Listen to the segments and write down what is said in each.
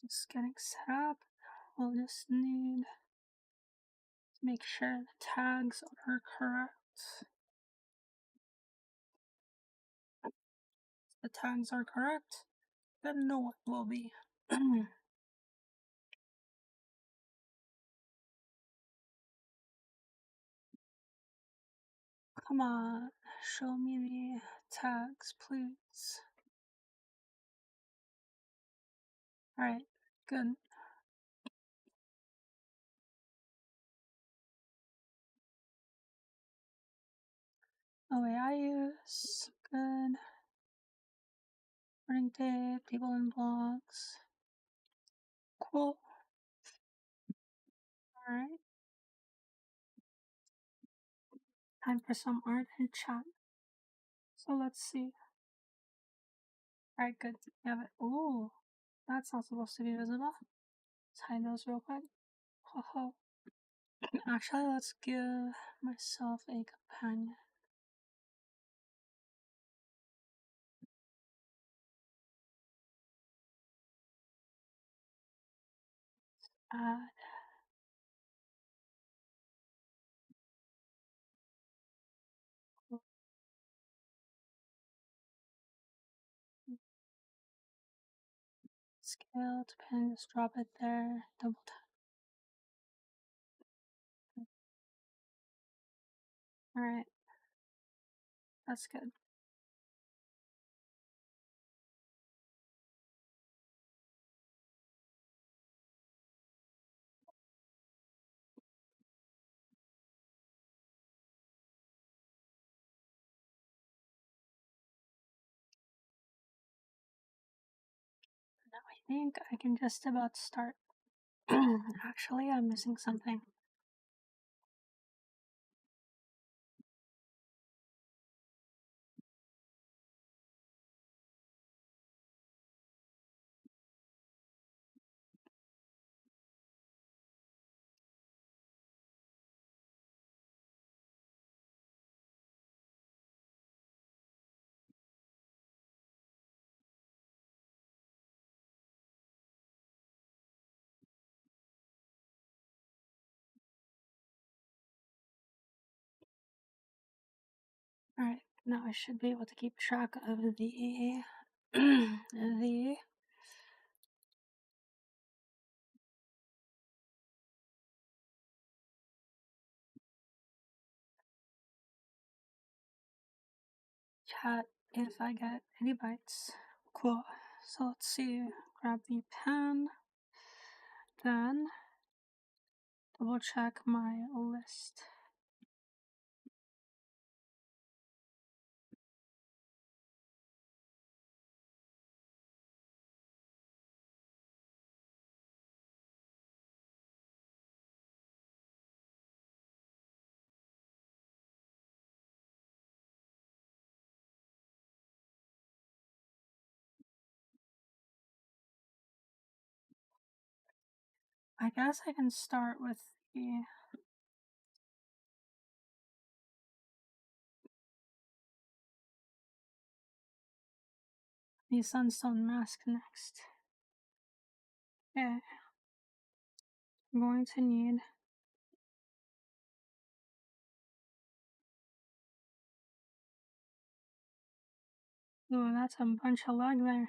Just getting set up. We'll just need to make sure the tags are correct. If the tags are correct, then no one will be. Come on, show me the tags, please. Alright, good. Oh wait, I use good. Running tape, table and blocks. Cool. Alright. Time for some art and chat. So let's see. Alright, good. You have it. Ooh, that's not supposed to be visible. Let's hide those real quick. Ho ho. Actually, let's give myself a companion. Add. Scale to pen, just drop it there. Double tap. Alright. That's good. Now I think I can just about start. Actually, I'm missing something. Alright, now I should be able to keep track of the chat if I get any bites. Cool. So let's see. Grab the pen. Then double check my list. I guess I can start with the sunstone mask next. Okay. I'm going to need ooh, that's a bunch of leg there.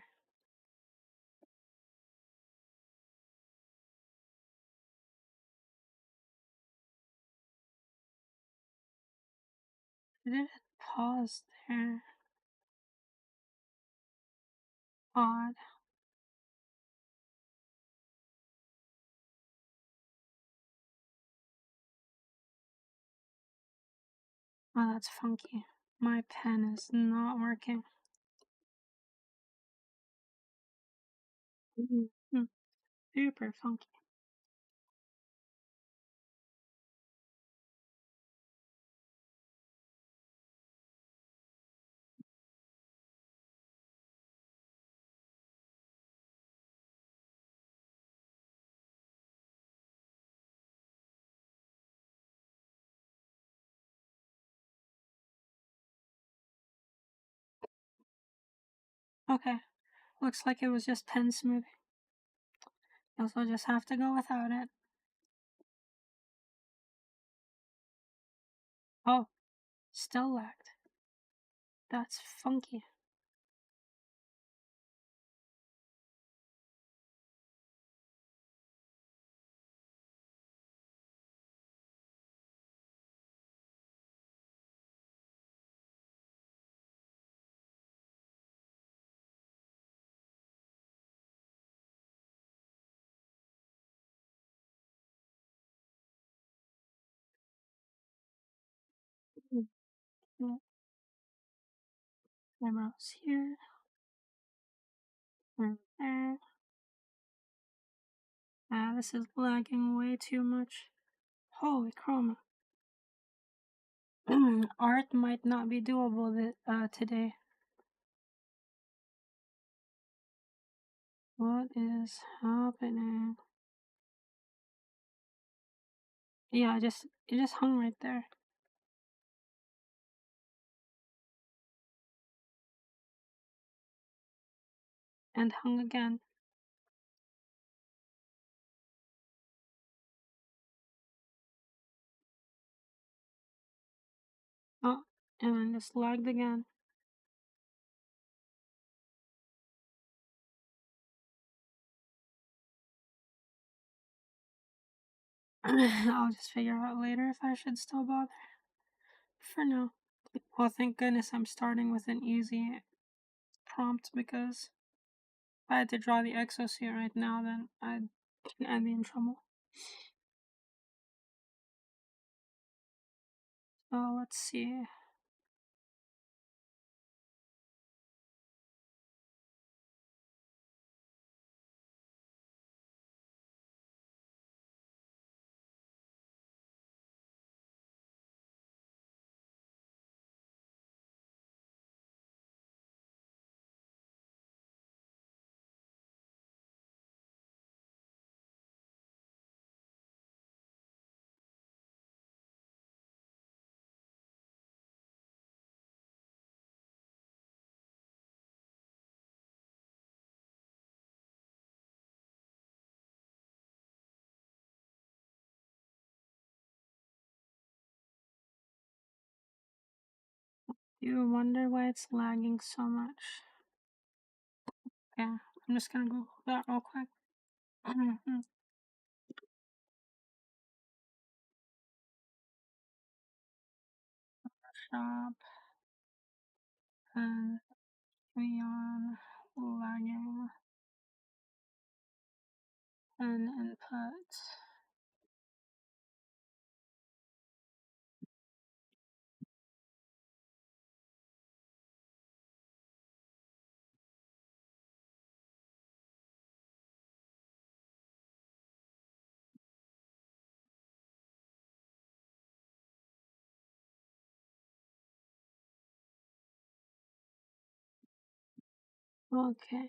Did it pause there? Odd. Oh, that's funky. My pen is not working. Super funky. Okay. Looks like it was just pen smoothing. Guess I'll just have to go without it. Oh, still lagged. That's funky. Camera's here. There. Ah, this is lagging way too much. Holy chroma. Art might not be doable today. What is happening? Yeah, it just hung right there. And hung again. Oh, and then just lagged again. I'll just figure out later if I should still bother. For now. Well, thank goodness I'm starting with an easy prompt, because if I had to draw the exosuit right now, then I'd be in trouble. So let's see. You wonder why it's lagging so much? Okay, I'm just gonna Google that real quick. Shop and Neon lagging and input. Okay.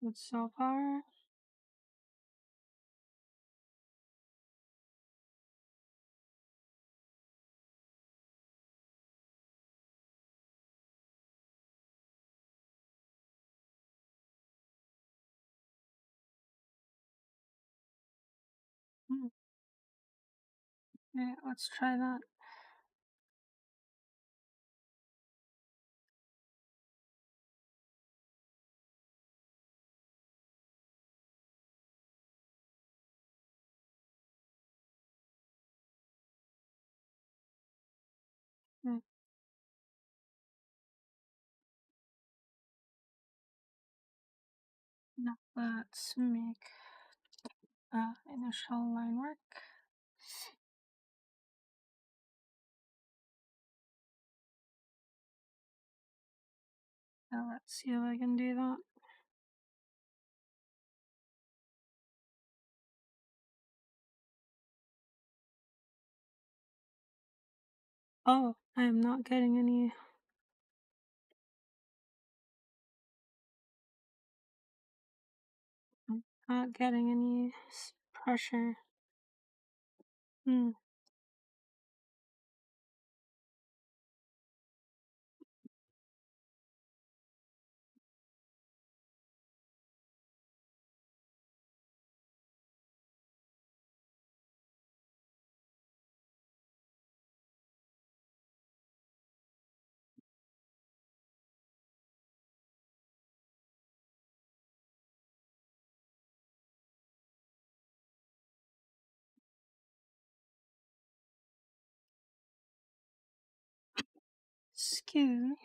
But so far, okay, let's try that. Okay. Now let's make initial line work. Now let's see if I can do that. Oh, I am not getting any. I'm not getting any pressure. Excuse me.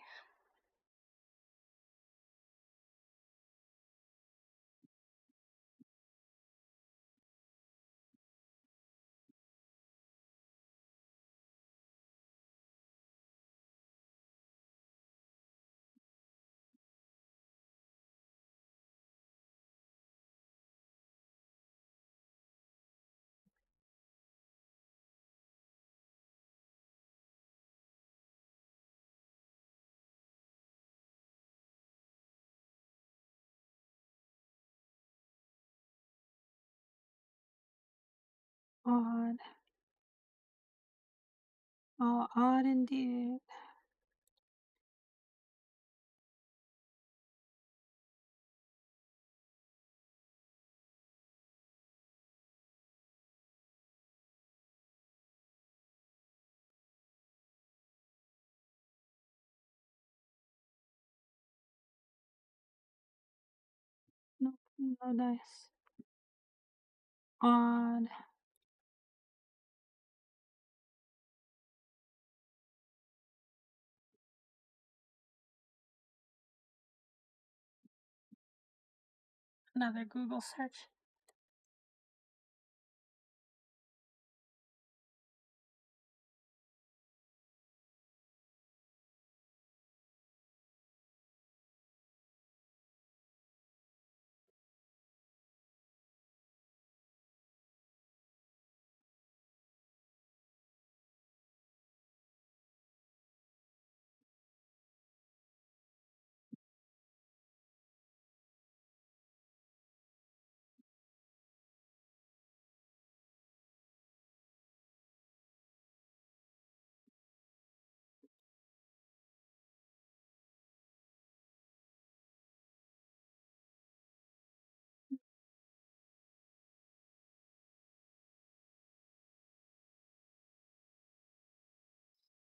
Odd. Oh, odd indeed. Nope, no dice. Odd. Another Google search.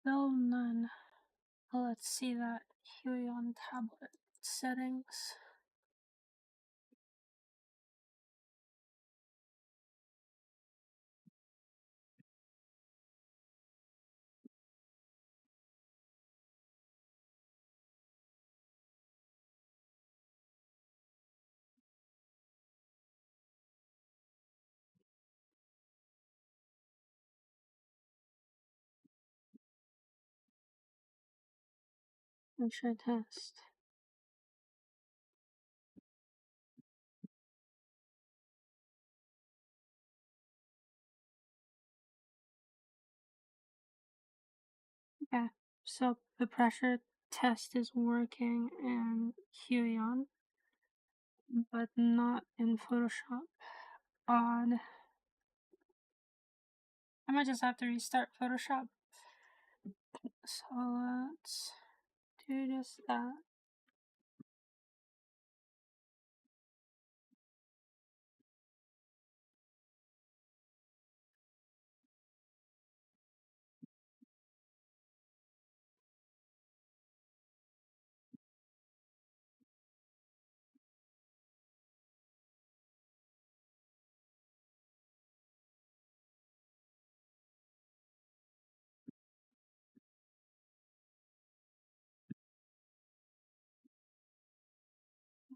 Still none. Let's see that Huey on tablet settings. Ensure test. Okay, so the pressure test is working in Huion, but not in Photoshop. Odd. I might just have to restart Photoshop. So let's do just that.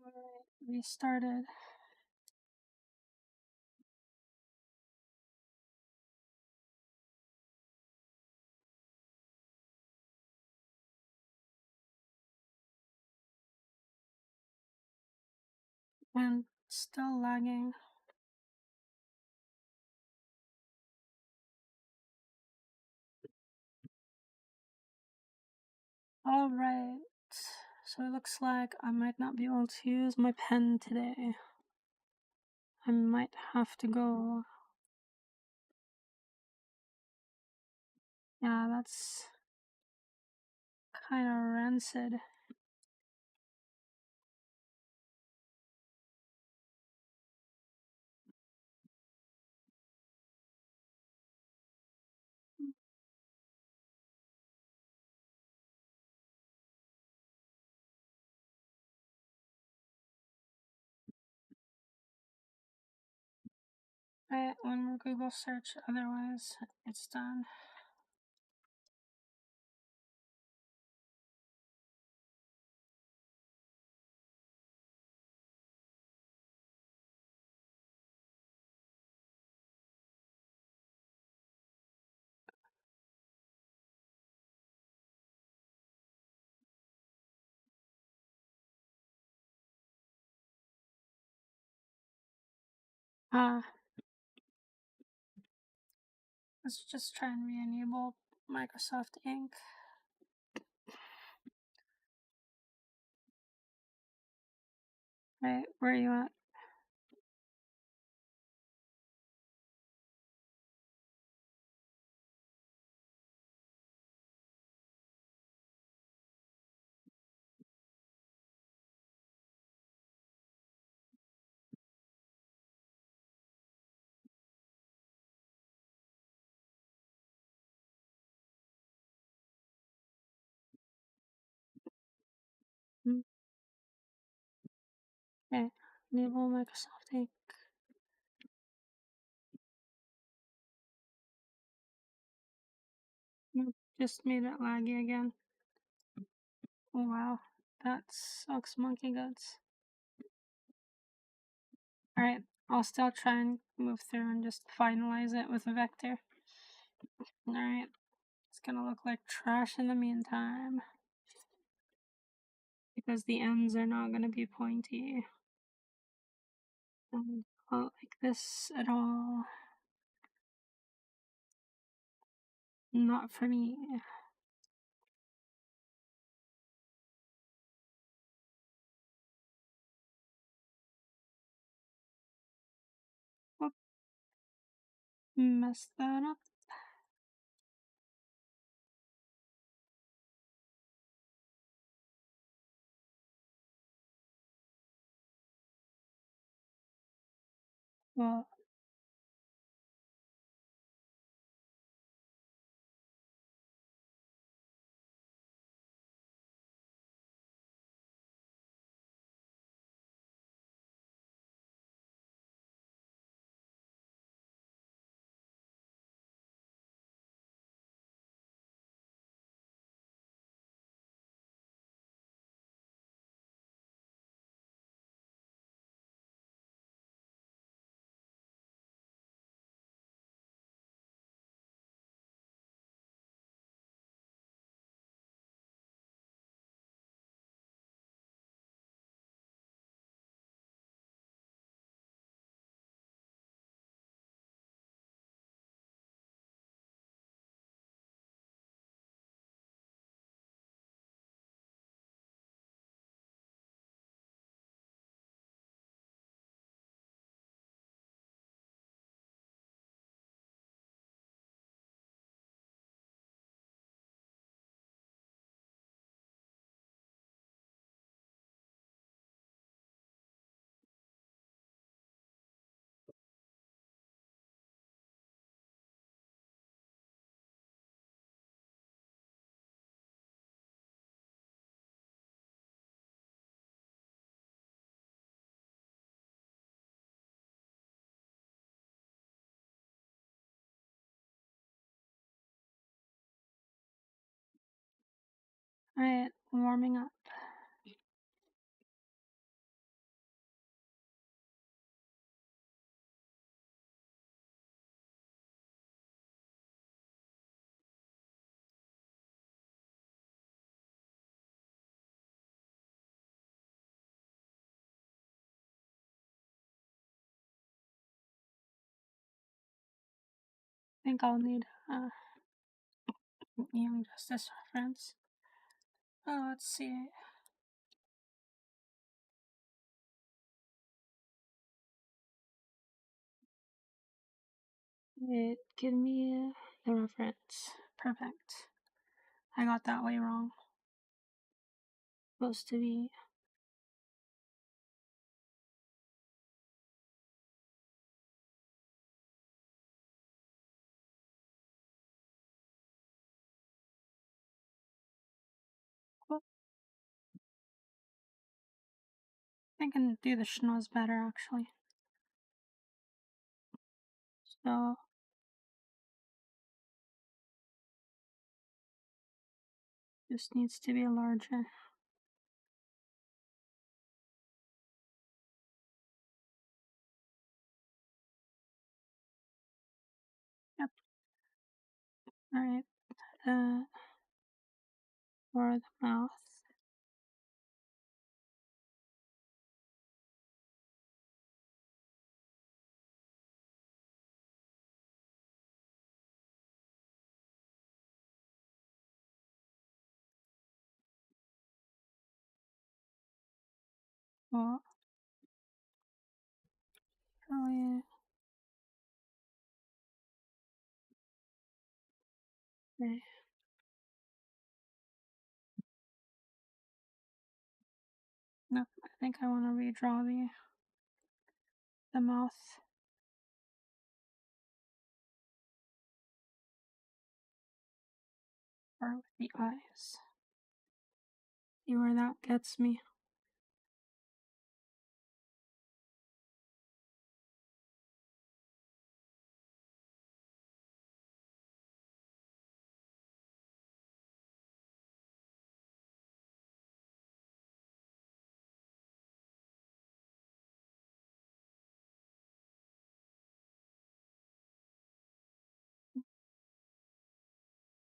Alright, restarted. And still lagging. Alright, so it looks like I might not be able to use my pen today. I might have to go. Yeah, that's kind of rancid. Right, one more Google search, otherwise it's done. Let's just try and re-enable Microsoft Ink. Right, where are you at? Okay, enable Microsoft Ink. Just made it laggy again. Oh wow, that sucks monkey guts. Alright, I'll still try and move through and just finalize it with a vector. Alright, it's gonna look like trash in the meantime. Because the ends are not gonna be pointy. And not like this at all. Not for me. Whoop. Messed that up. Well, alright, warming up. I think I'll need Young Justice reference. Oh, let's see. Give me the reference. Perfect. I got that way wrong. Supposed to be. Cool. I can do the schnoz better actually. So this needs to be larger. Yep. Alright. For the mouth. Cool. Probably. Okay. Nope. I think I want to redraw the mouth. Or with the eyes. See where that gets me.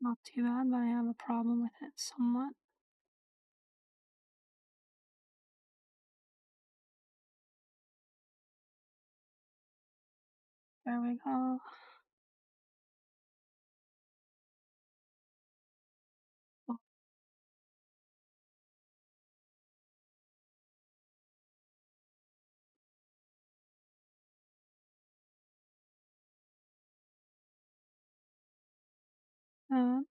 Not too bad, but I have a problem with it somewhat. There we go. Um,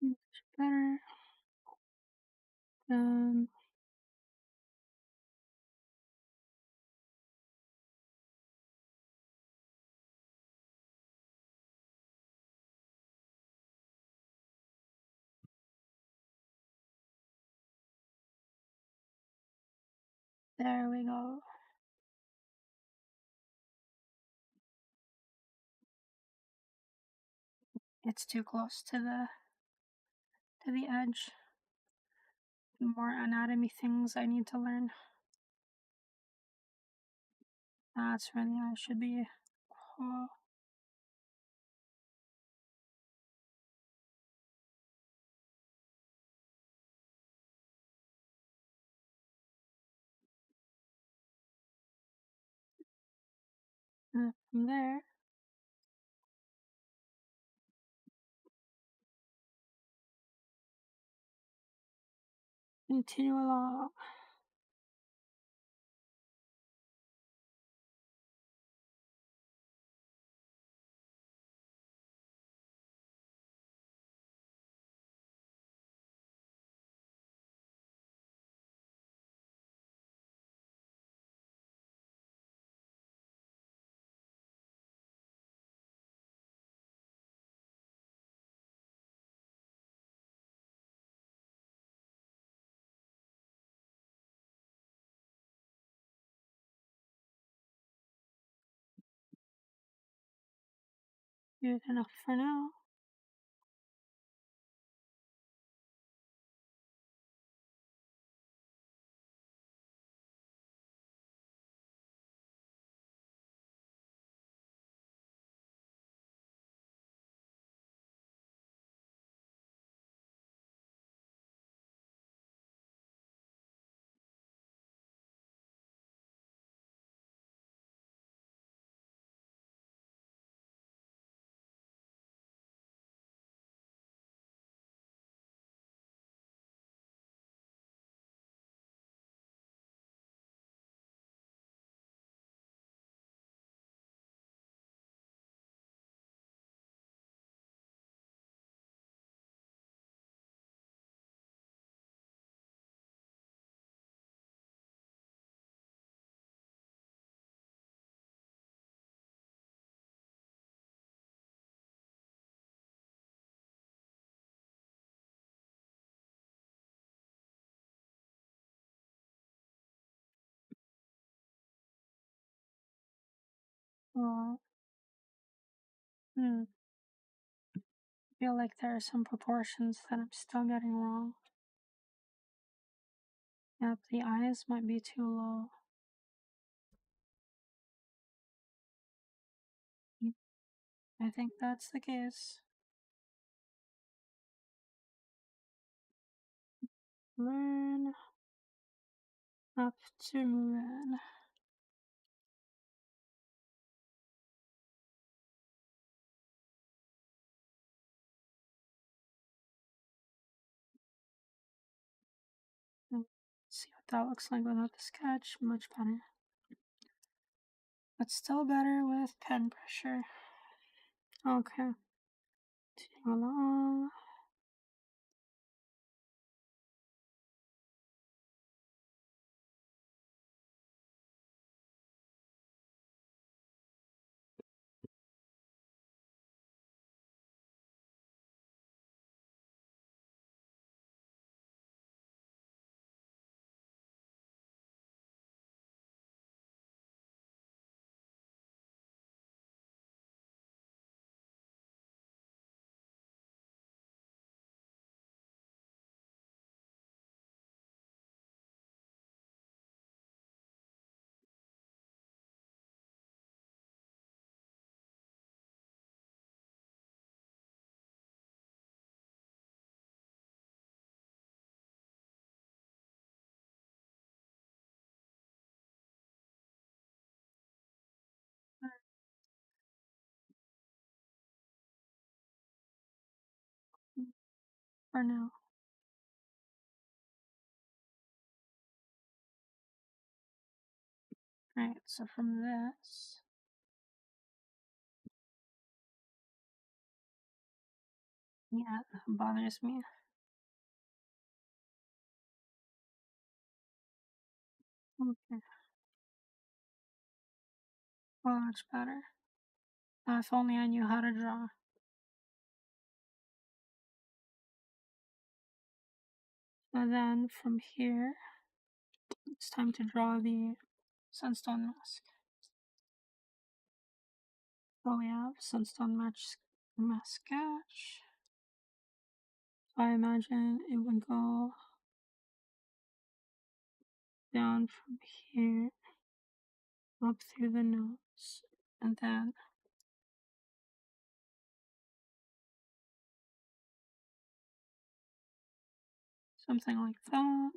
much better. Um, there we go. It's too close to the edge. More anatomy things I need to learn. That's where the eye should be. Cool. And from there, continue along. Good enough for now. I feel like there are some proportions that I'm still getting wrong. Yep, the eyes might be too low. I think that's the case. Learn up to red. Let's see what that looks like without the sketch. Much better. But still better with pen pressure. Okay. Ta-da. For now. Right, so from this, yeah, that bothers me. Okay, much better. If only I knew how to draw. So then from here, it's time to draw the sunstone mask. So we have sunstone mask sketch. So I imagine it would go down from here up through the nose, and then something like that.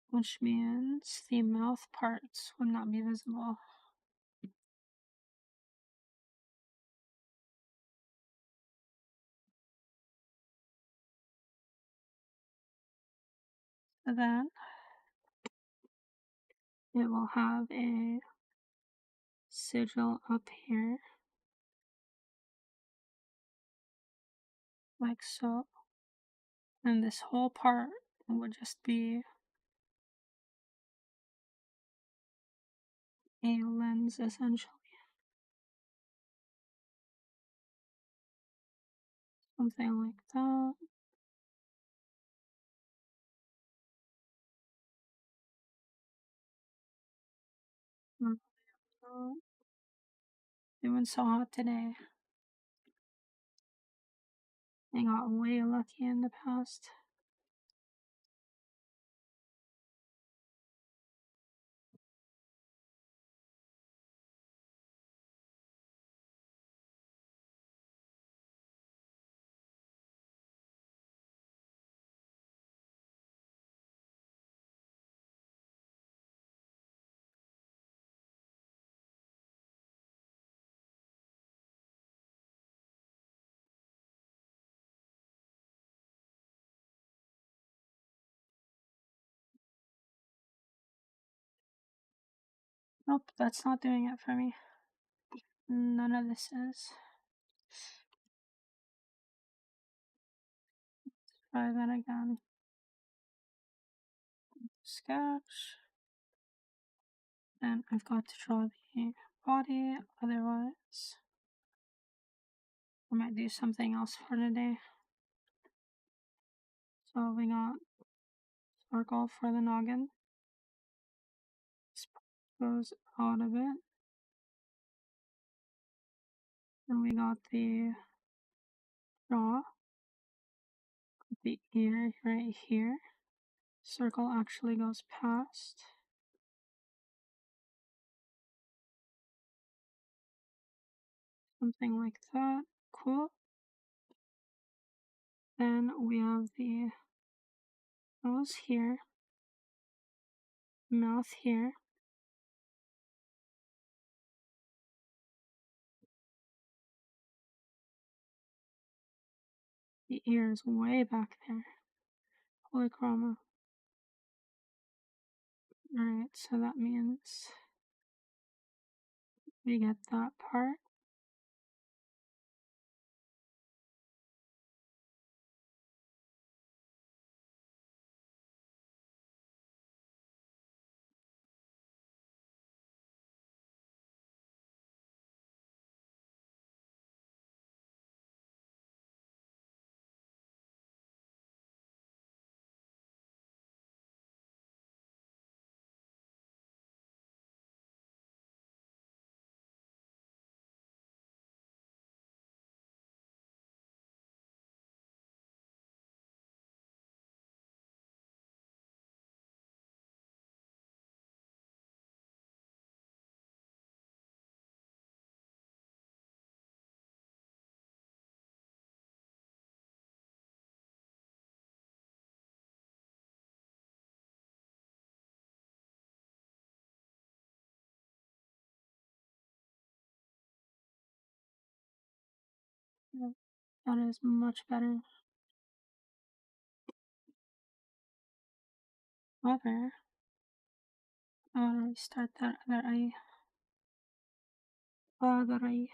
Which means the mouth parts would not be visible. So then it will have a sigil up here, like so. And this whole part would just be a lens, essentially. Something like that. Doing so hot today. I got way lucky in the past. Nope, that's not doing it for me. None of this is. Try that again. Sketch. And I've got to draw the body, otherwise I might do something else for today. So we got circle for the noggin. This goes out a bit. And we got the jaw, the ear right here. Circle actually goes past. Something like that. Cool. Then we have the nose here, mouth here. The ear is way back there. Holy chroma. Alright, so that means we get that part. That is much better. However, I want to restart that other eye. Other eye.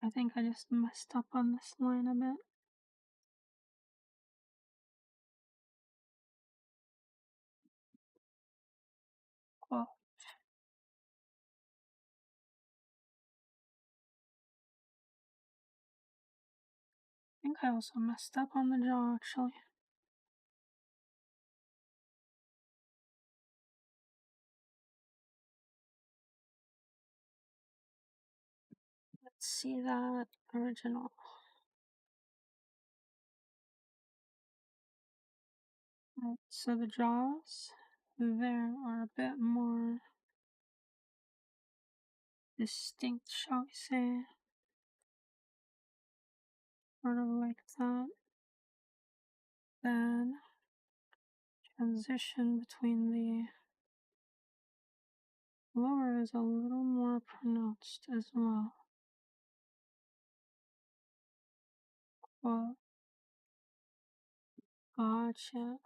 I think I just messed up on this line a bit. Cool. I think I also messed up on the jaw actually. Let's see that original. Right, so the jaws there are a bit more distinct, shall we say. Sort of like that. Then transition between the lower is a little more pronounced as well. Well, gotcha.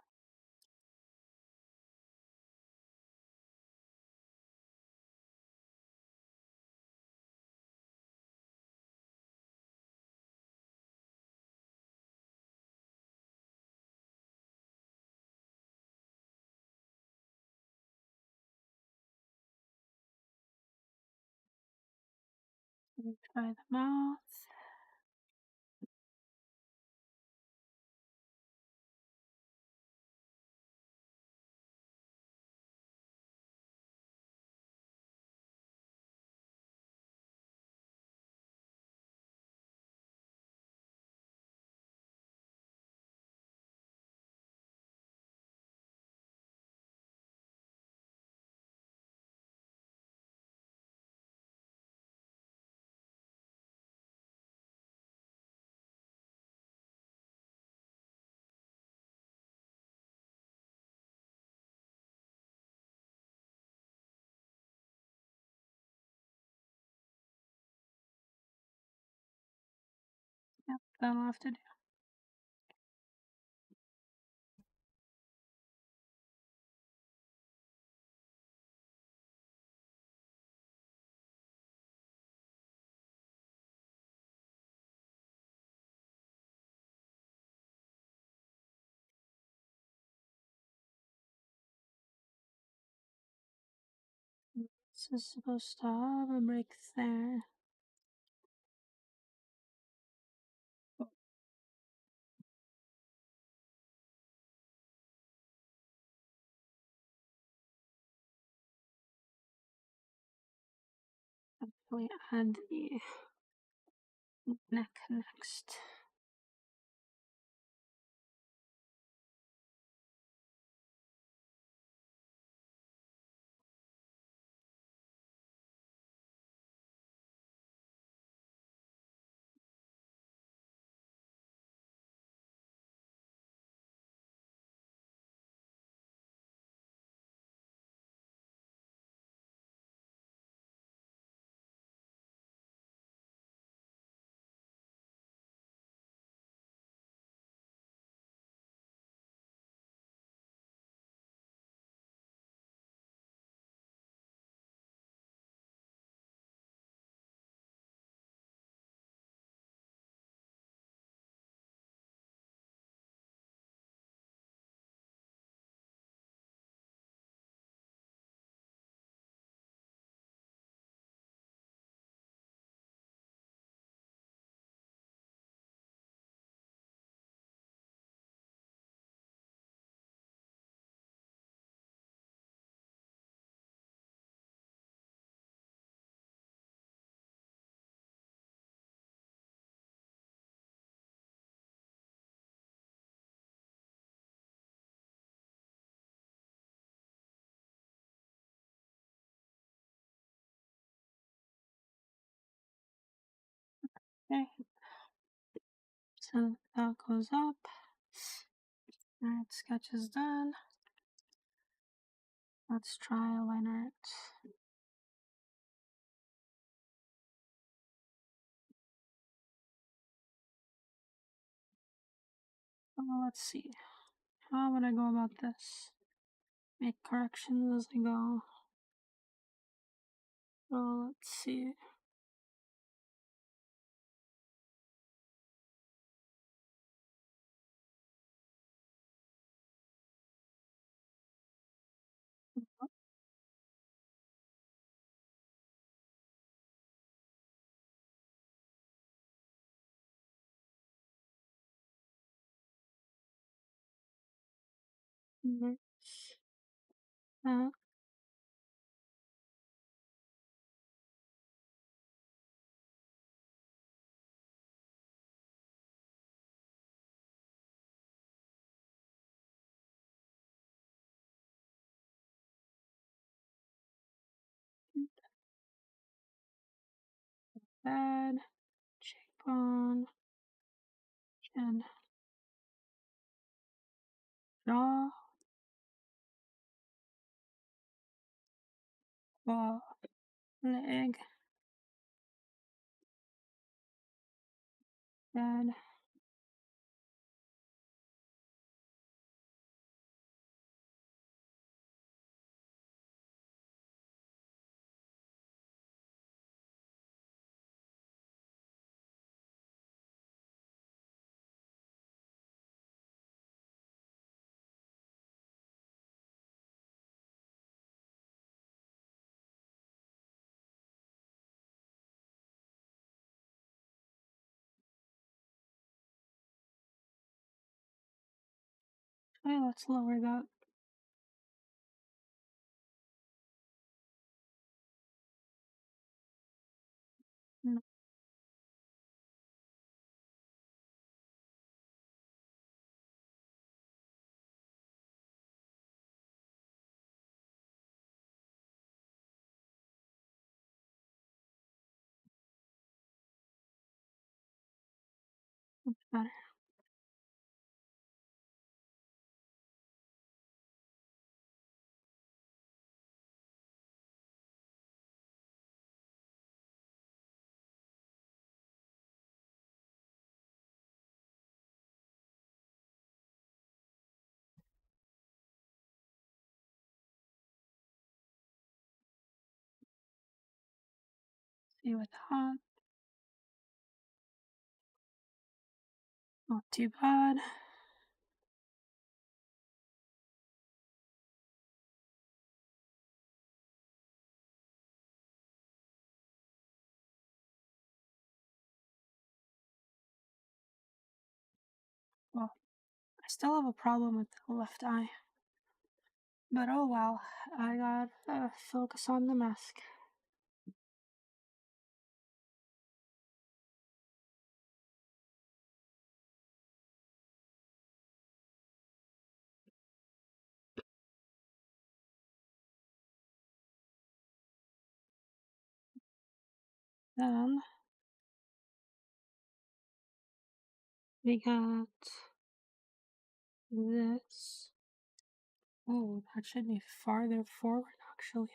Let me try the mouth. Then I'll have to do. This is supposed to have a break there. Actually, add the neck next. Okay, so that goes up. Alright, sketch is done. Let's try aligner it. Well, let's see. How would I go about this? Make corrections as I go. So let's see. That, bad, cheekbone, chin, jaw, paw, leg, bad, okay, let's lower that. No, that's better. see with that. Not too bad. Well, I still have a problem with the left eye. But oh well, I gotta focus on the mask. Then we got this. Oh, that should be farther forward actually.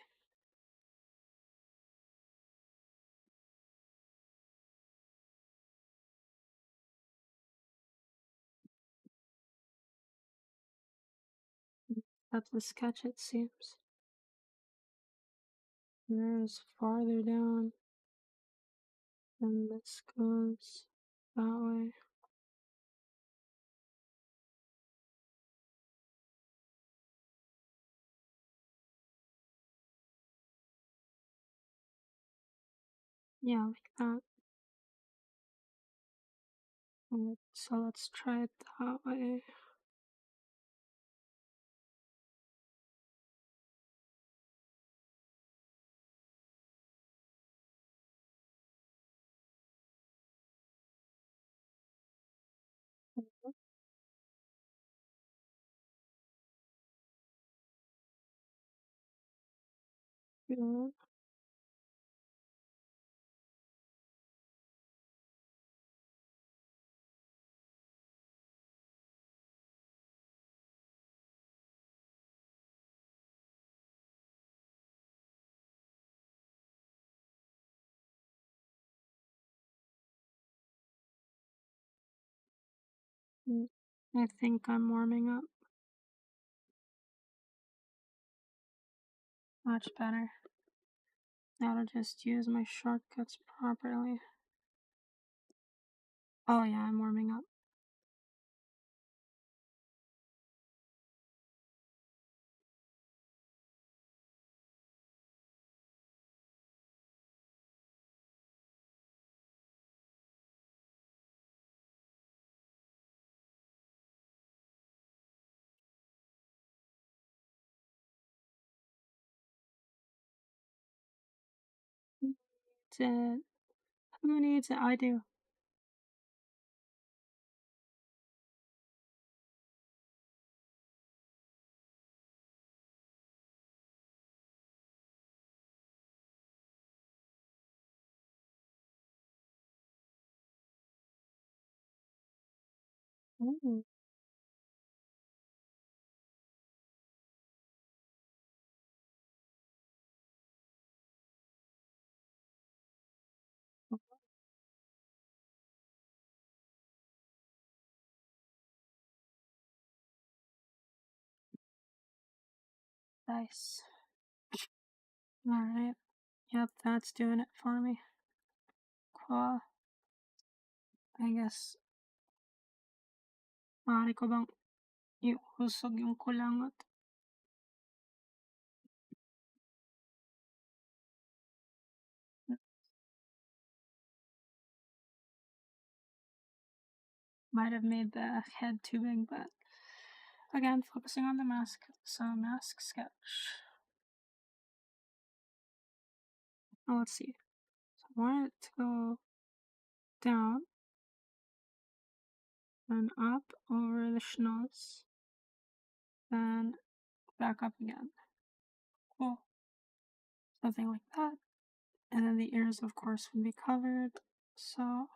That's the sketch, it seems. There's farther down, and this goes that way. Yeah, like that. So let's try it that way. Yeah. I think I'm warming up. Much better. Now to just use my shortcuts properly. Oh yeah, I'm warming up. Who needs it? I do. Ooh. Nice. Alright. Yep, that's doing it for me. Cool. I guess maaari ko bang ihusog yung kulangot? Might have made the head too big, but again, focusing on the mask. So mask sketch. Oh, let's see. So I want it to go down and up over the schnoz, then back up again. Cool. Something like that. And then the ears, of course, would be covered. So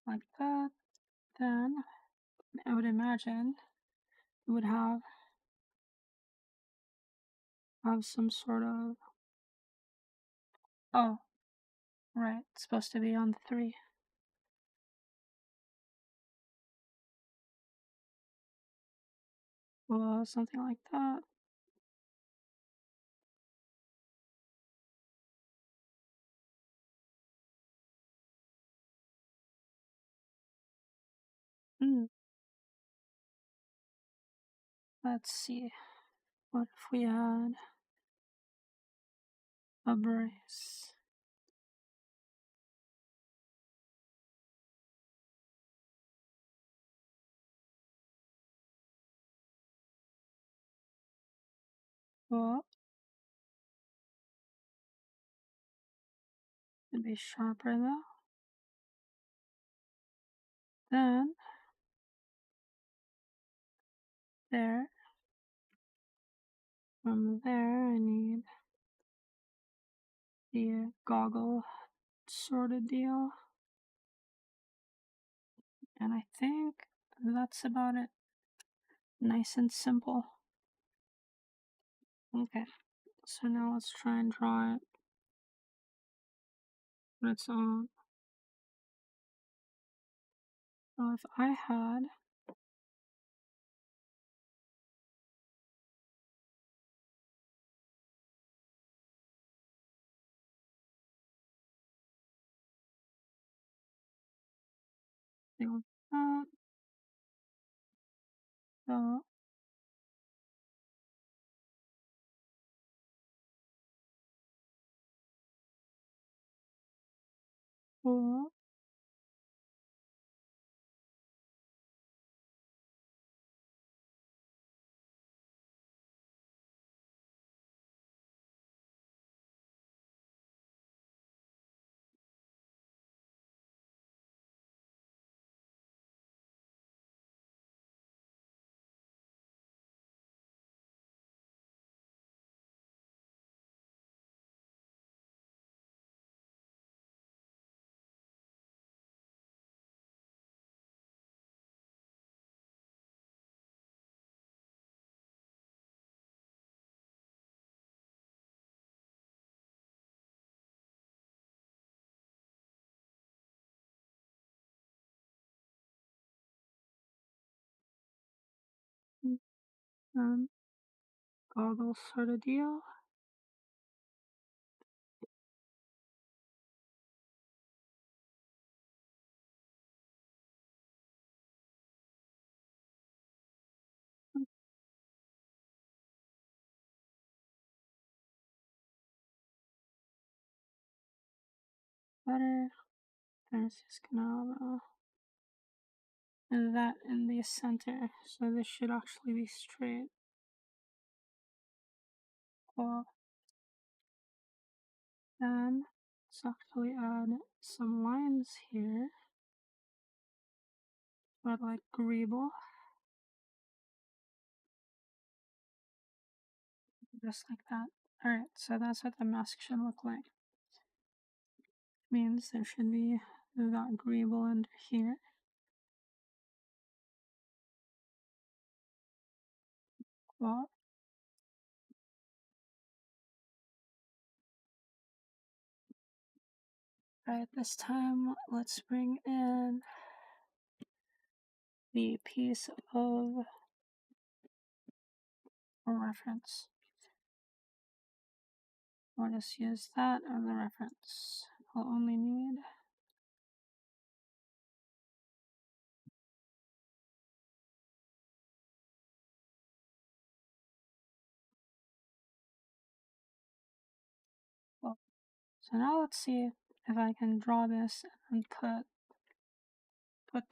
like that. Then I would imagine it would have some sort of, oh, right, it's supposed to be on the 3. or something like that. Let's see. What if we had a brace? Well, it'd be sharper though. Then there. From there, I need the goggle sort of deal. And I think that's about it. Nice and simple. Okay, so now let's try and draw it on its own. So if I had thing like that, or goggle sort of deal. Better. There's just gonna and that in the center, so this should actually be straight. Cool. Then let's actually add some lines here, but like greeble, just like that. Alright, so that's what the mask should look like. Means there should be that greeble under here. Cool. Alright, this time let's bring in the piece of a reference. We'll just use that as a reference. I'll only need well, so now let's see if I can draw this and put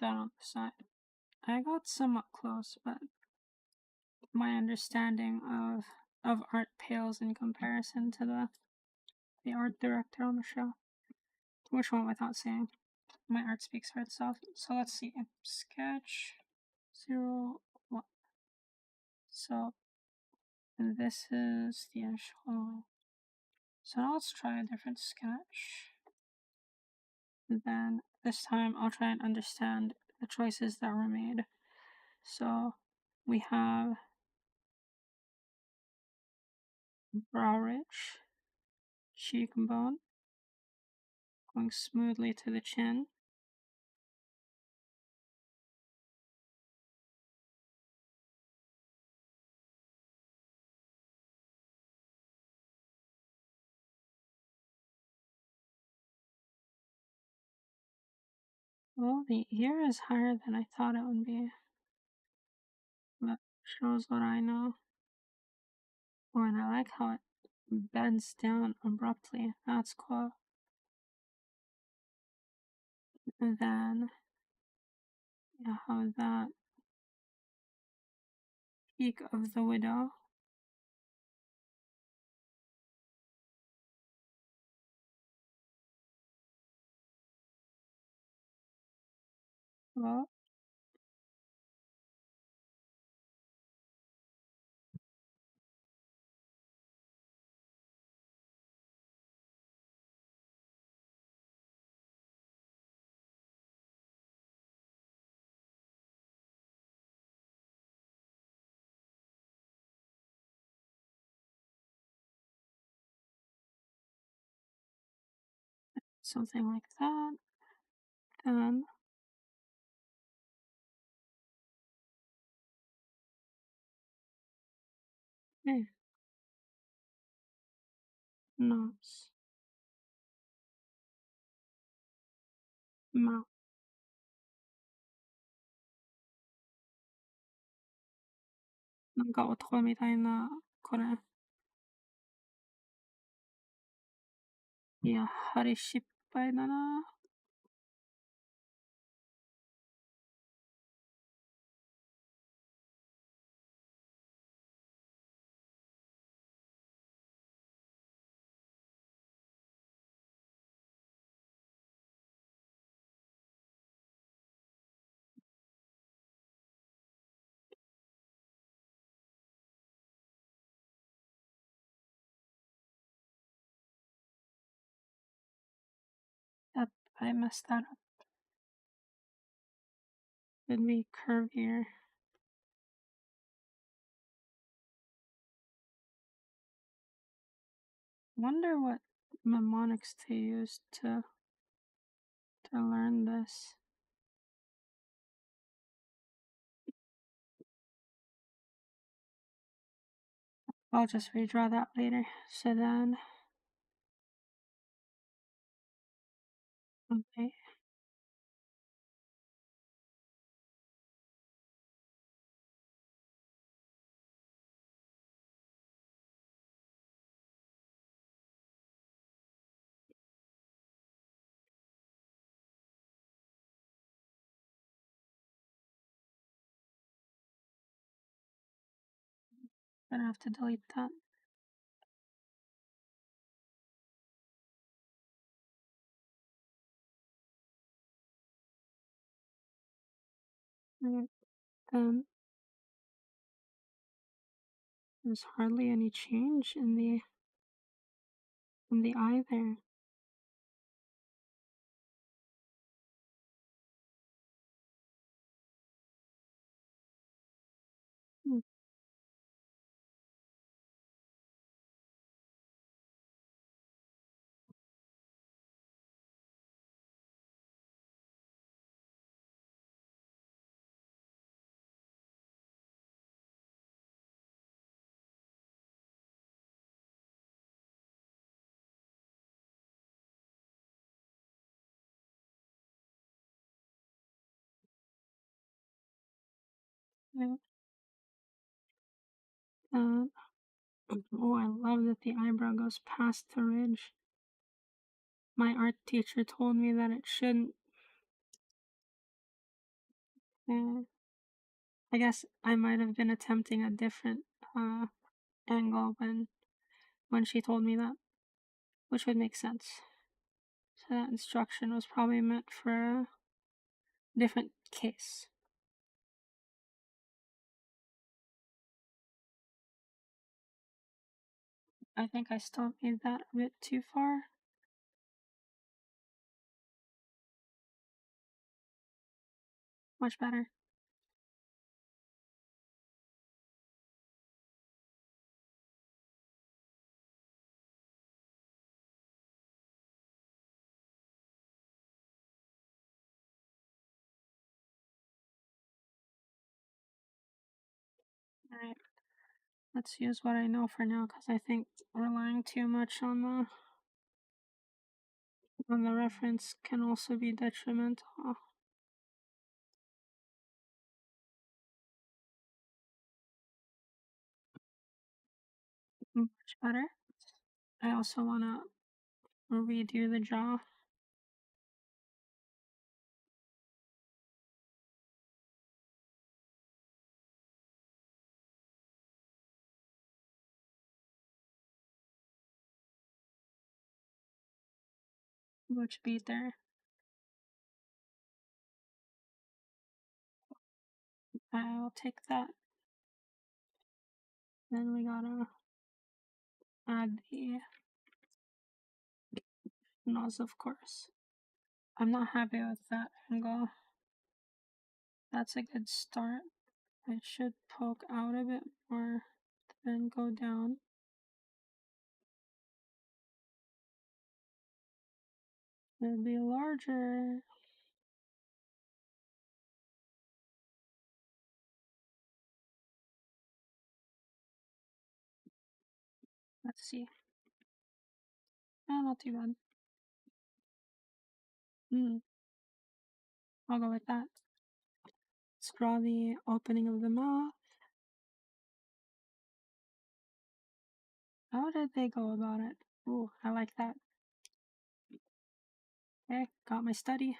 that on the side. I got somewhat close, but my understanding of art pales in comparison to the art director on the show, which went without saying. My art speaks for itself. So let's see. Sketch 01. So this is the initial. So now let's try a different sketch. Then this time I'll try and understand the choices that were made. So we have brow ridge, cheekbone, going smoothly to the chin. Well, the ear is higher than I thought it would be. That shows what I know. Oh, and I like how it bends down abruptly. That's cool. And then, yeah, how that peak of the widow. Well, something like that. Then, hey, nose, mouth. なんか男みたいな、これ。やはり失敗だな。Yep, I messed that up. Should be curvier. Wonder what mnemonics to use to learn this. I'll just redraw that later. So then, okay. Gonna have to delete that. And then there's hardly any change in the eye there. Hmm. Yeah. Oh, I love that the eyebrow goes past the ridge. My art teacher told me that it shouldn't. Yeah. I guess I might have been attempting a different angle when she told me that, which would make sense. So that instruction was probably meant for a different case. I think I still made that a bit too far. Much better. Alright, let's use what I know for now, because I think relying too much on the reference can also be detrimental. much better. I also want to redo the jaw. Which beat there? I'll take that. Then we gotta add the nose, of course. I'm not happy with that angle. That's a good start. It should poke out a bit more, then go down. It'll be larger. Let's see. Not too bad. I'll go with that. Let's draw the opening of the mouth. How did they go about it? Ooh, I like that. Okay, got my study.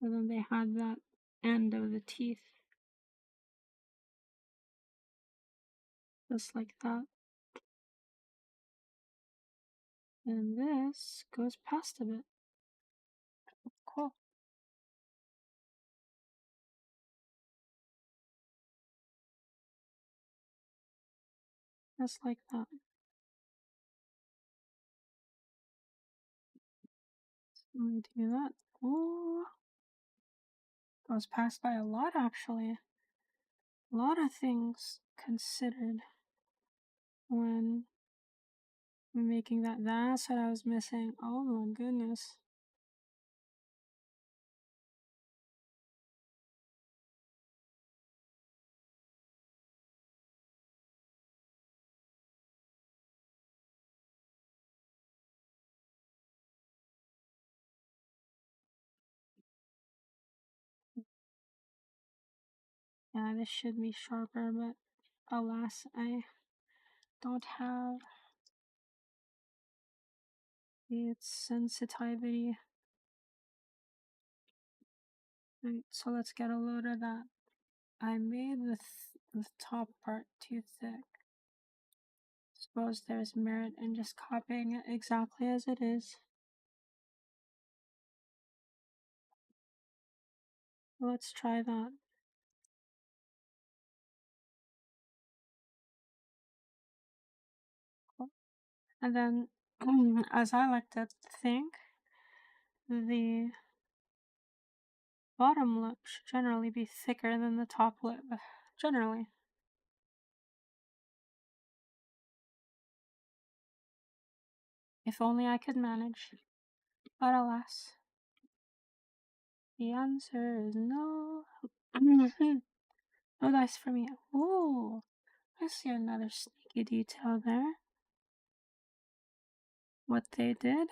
And then they had that end of the teeth. Just like that. And this goes past a bit. Cool. Just like that. Let me do that. Ooh. Goes past by a lot, actually. A lot of things considered when making that. That's what I was missing. Oh my goodness. Yeah, this should be sharper, but alas, I don't have its sensitivity. Right, so let's get a load of that. I made the top part too thick. Suppose there's merit in just copying it exactly as it is. Let's try that. Cool. And then, as I like to think, the bottom lip should generally be thicker than the top lip. Generally. If only I could manage. But alas, the answer is no. No dice for me. Ooh, I see another sneaky detail there. What they did,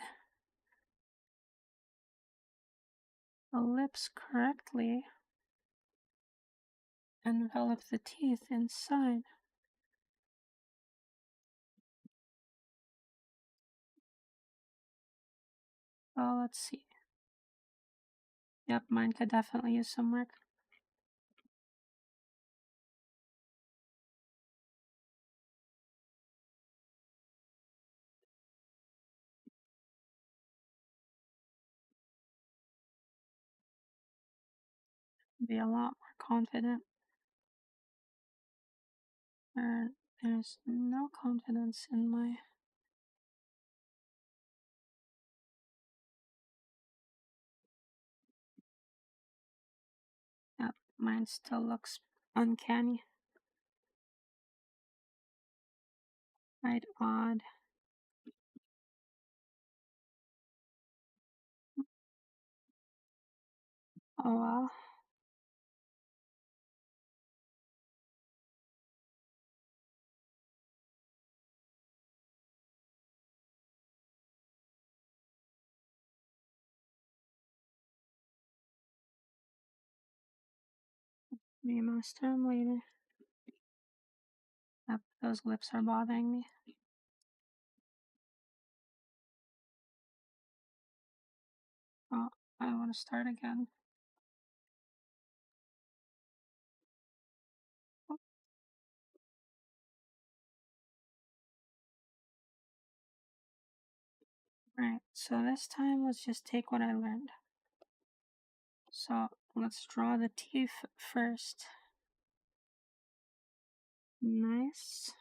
ellipse correctly, envelop the teeth inside. Oh, let's see. Yep, mine could definitely use some work. Be a lot more confident. There's no confidence in my. Yep, mine still looks uncanny. Quite odd. Oh well. Remaster them later. Yep, those lips are bothering me. Oh, I want to start again. Alright, so this time let's just take what I learned. So let's draw the teeth first. Nice.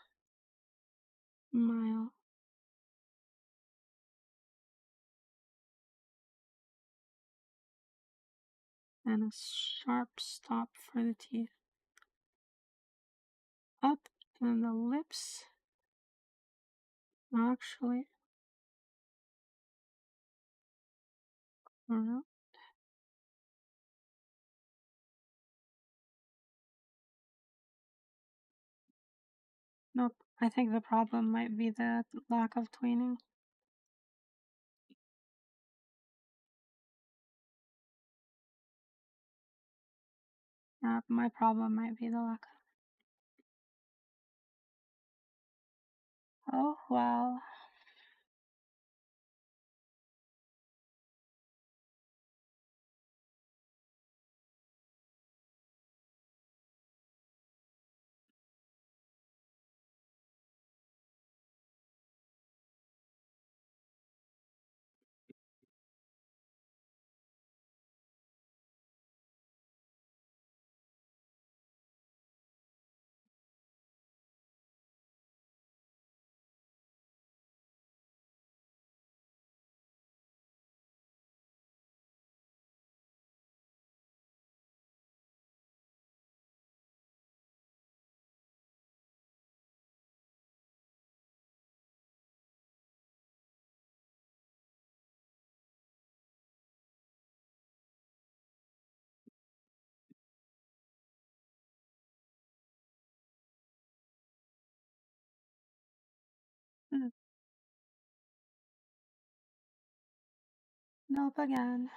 Smile. And a sharp stop for the teeth. Up, and the lips. Actually, around. Nope, I think the problem might be the lack of tweening. My problem might be the lack of. Oh, well. Hmm, Nope again.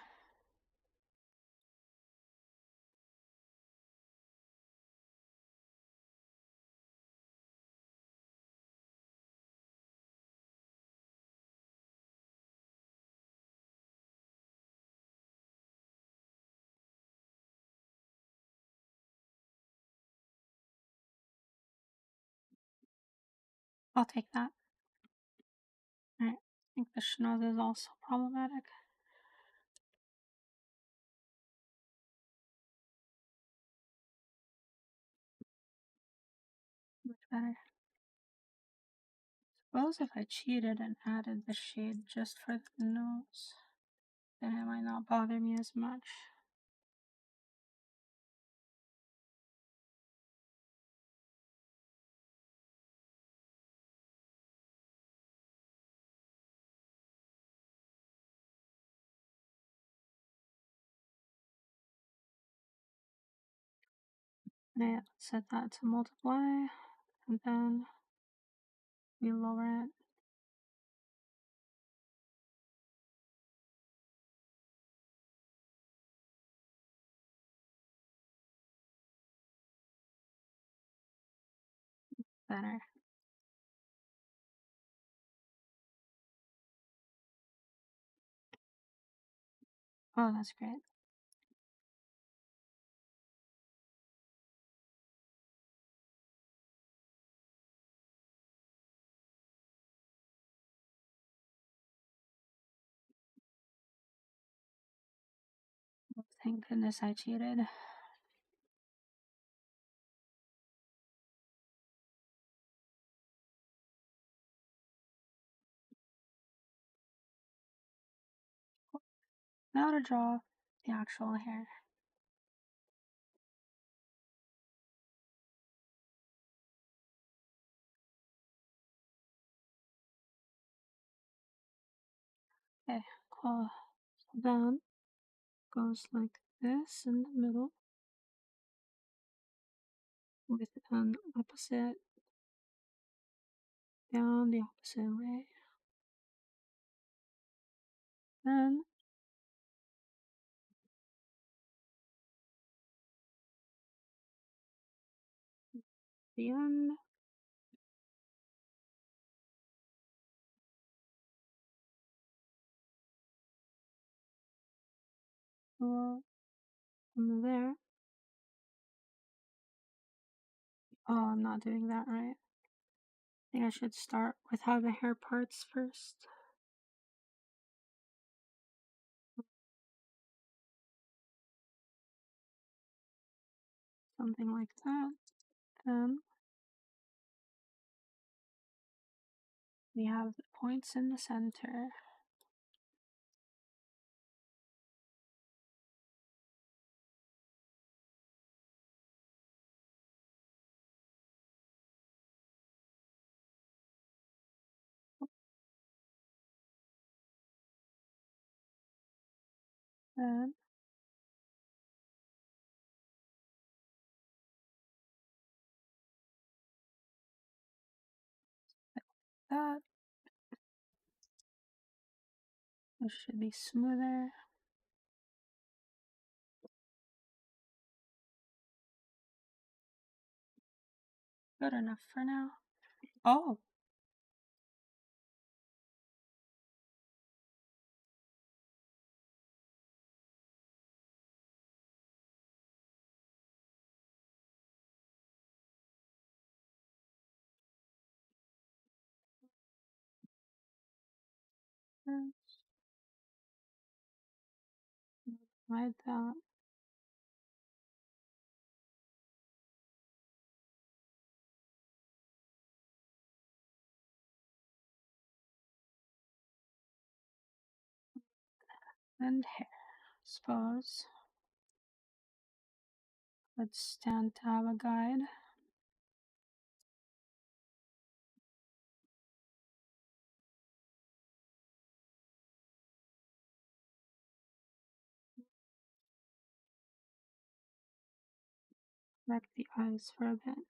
I'll take that. Alright, I think the schnoz is also problematic. Much better. Suppose if I cheated and added the shade just for the nose, then it might not bother me as much. Yeah, set that to multiply, and then we lower it. Better. Oh, that's great. Thank goodness I cheated. Now to draw the actual hair. Okay, cool. So then goes like this in the middle with an opposite down the opposite way. Then the end Well, from there. Oh, I'm not doing that right. I think I should start with how the hair parts first. Something like that. Then we have the points in the center. Then that. This should be smoother. Good enough for now. Oh! Like that. And hair. Suppose. Let's stand to have a guide. Correct the eyes for a bit.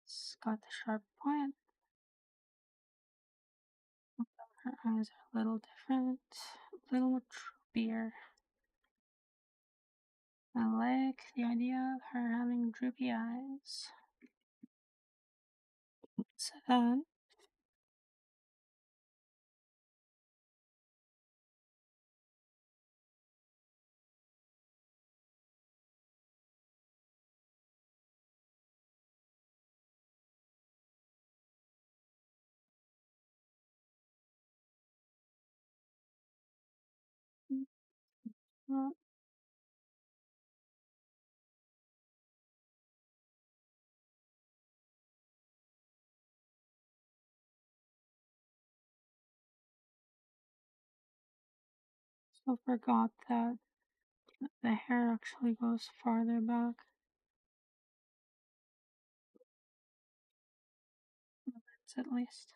It's got the sharp point. Her eyes are a little different, a little droopier. I like the idea of her having droopy eyes. So then, well, so forgot that the hair actually goes farther back. At least.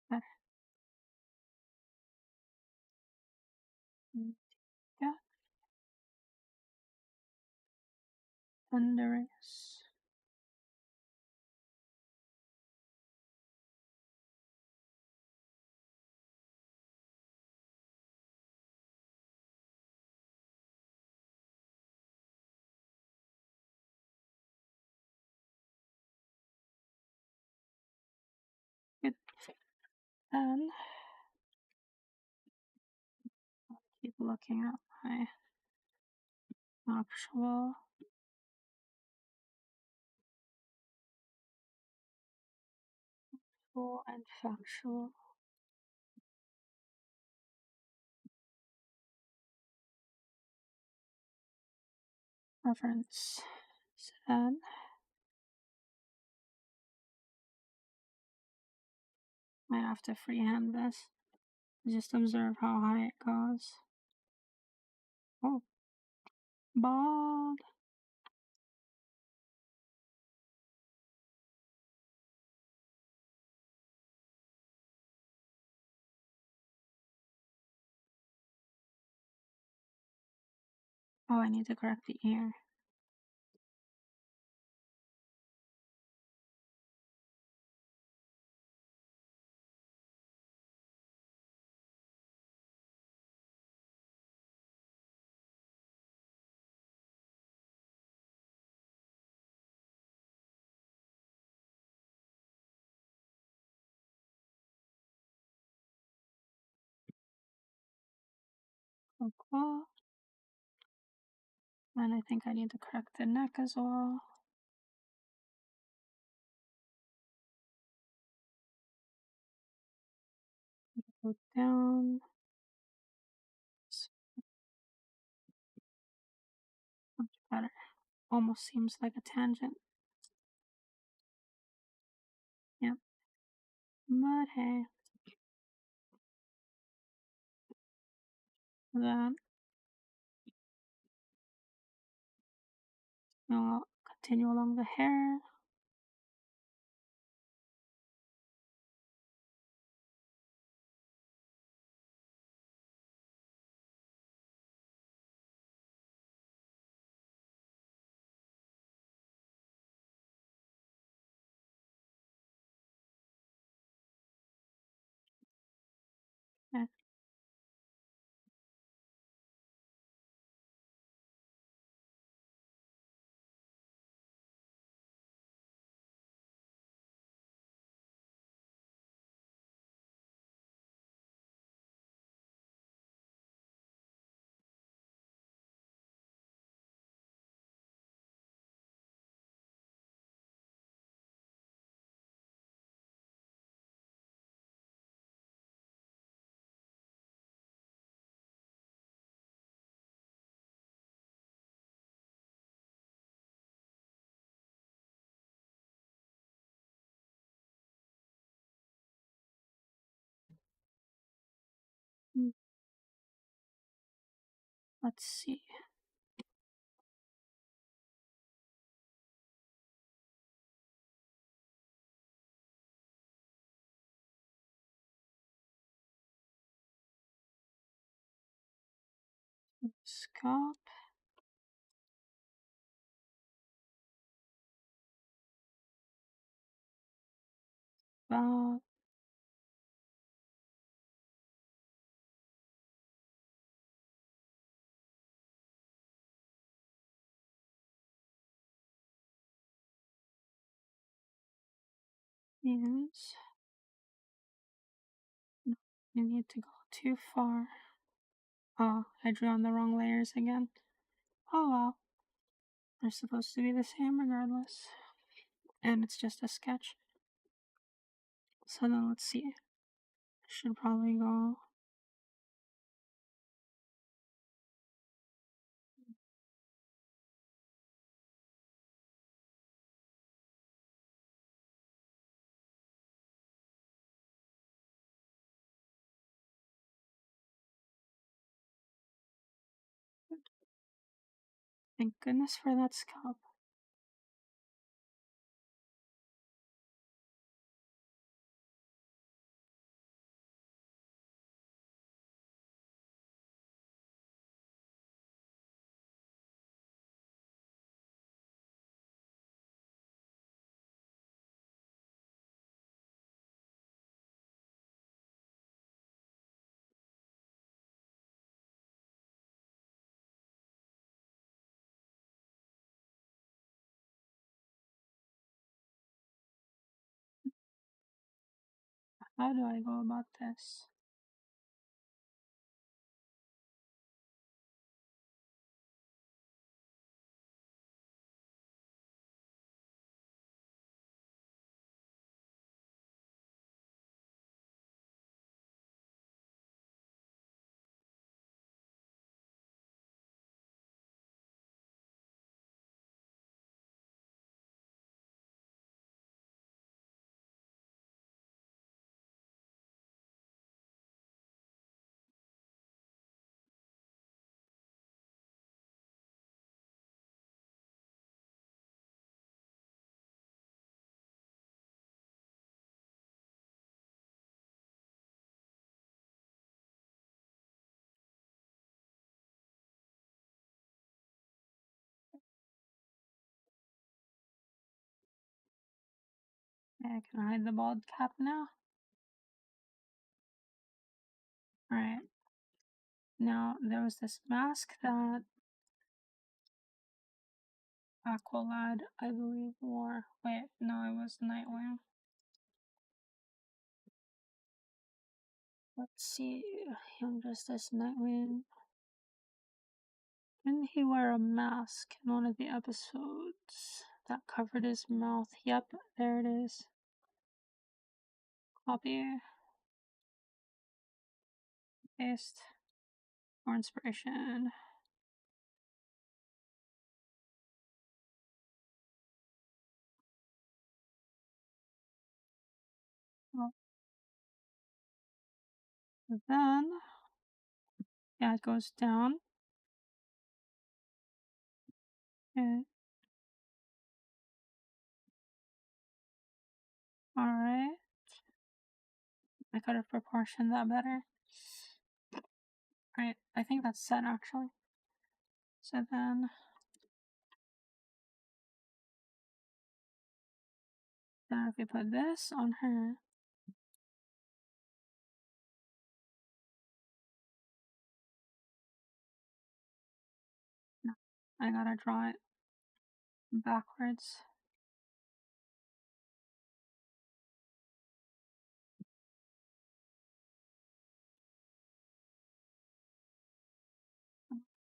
Better. Yeah. Thunderous. Good. Then I'll keep looking at my actual full and factual reference. So then I have to freehand this. Just observe how high it goes. Oh, bald. Oh, I need to correct the ear. Cool. And I think I need to correct the neck as well. Go down. Much better. Almost seems like a tangent. Yep. But hey. Then I'll continue along the hair. Okay. Let's see. Scalp. About is. I need to go too far. Oh, I drew on the wrong layers again. Oh well. They're supposed to be the same regardless. And it's just a sketch. So then let's see. I should probably go. Thank goodness for that scalp. How do I go about this? Okay, I can hide the bald cap now. Alright. Now, there was this mask that Aqualad, I believe, wore. Wait, no, it was Nightwing. Let's see. Young Justice Nightwing. Didn't he wear a mask in one of the episodes that covered his mouth? Yep, there it is. Copy. Paste. More inspiration. Well, then, yeah, it goes down. Okay. Alright. I could have proportioned that better. Alright, I think that's set actually. So then if we put this on her, no, I gotta draw it backwards.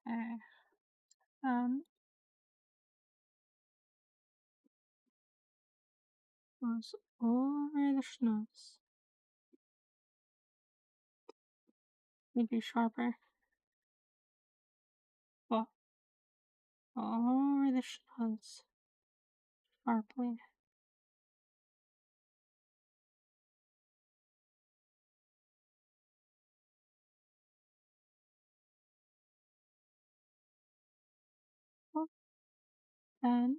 Okay. Goes over the schnoz. Maybe sharper. Well, over the schnoz. Sharply. Then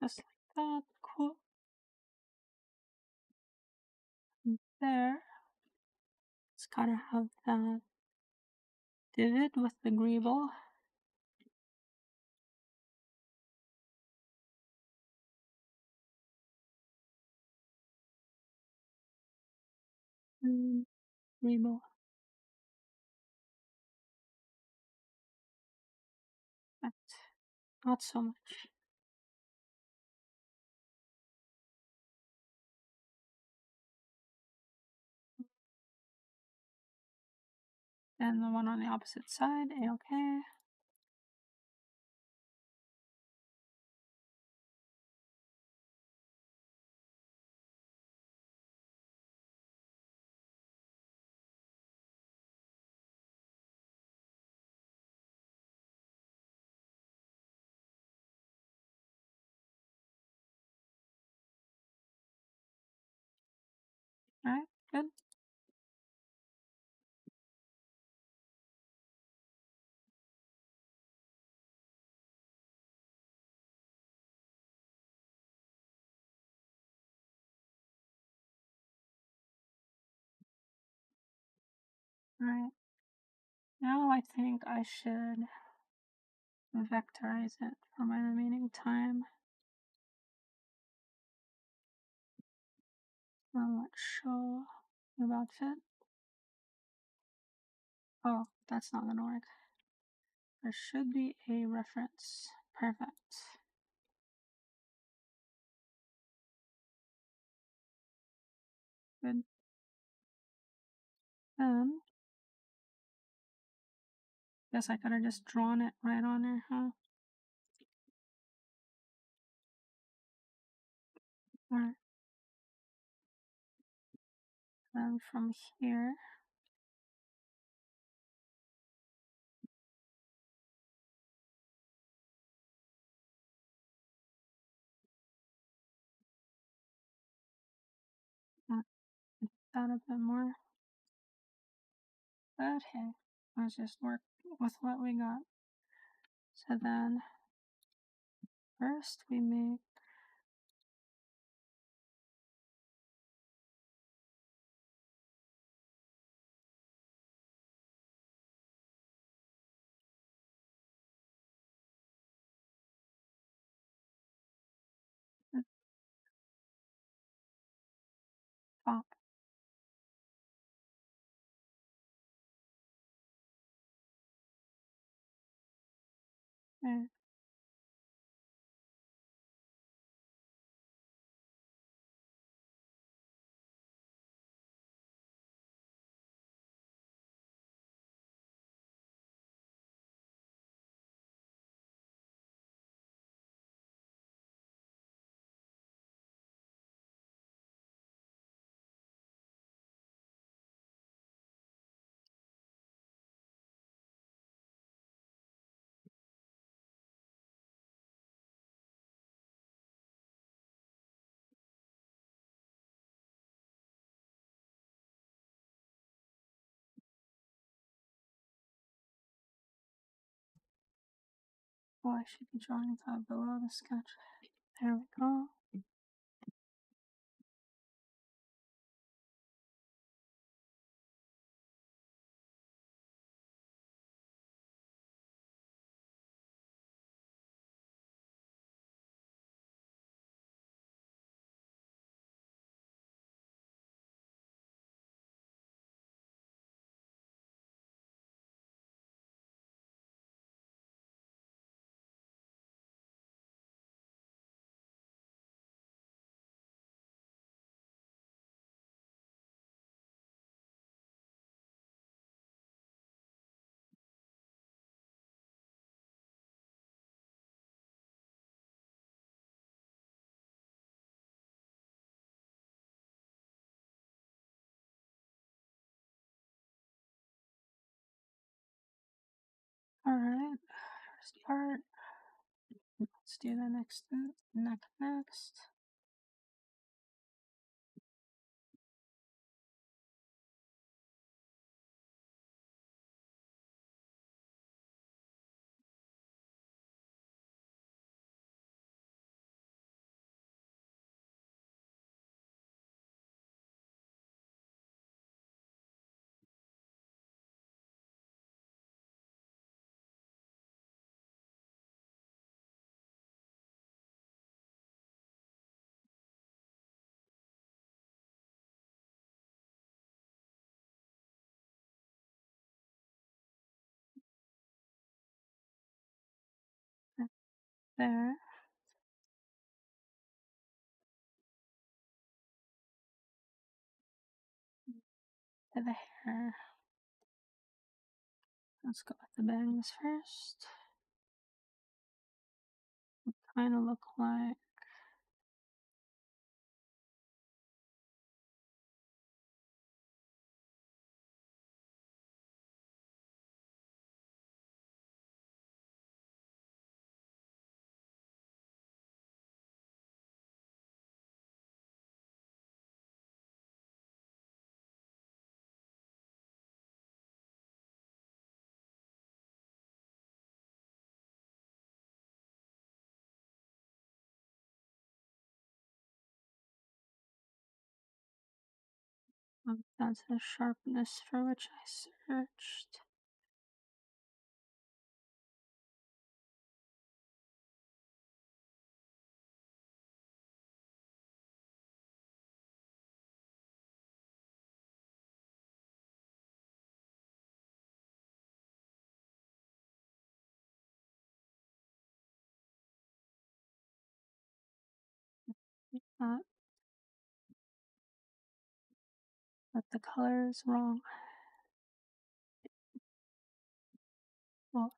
just like that. Cool. And there. It's gotta have that divot with the greeble. Greeble. But not so much. And the one on the opposite side, okay. Alright, good. Alright. Now I think I should vectorize it for my remaining time. So let's show new outfit. Oh, that's not gonna work. There should be a reference. Perfect. Good. Then, guess I could have just drawn it right on there, huh? Alright. Then from here, that a bit more. But hey, let's just work with what we got. So then, first we make the top. And oh, I should be drawing that below the sketch. There we go. Alright, first part. Let's do the next. There. To the hair. Let's go with the bangs first. Kind of look like that's the sharpness for which I searched. Uh, but the color is wrong. Well,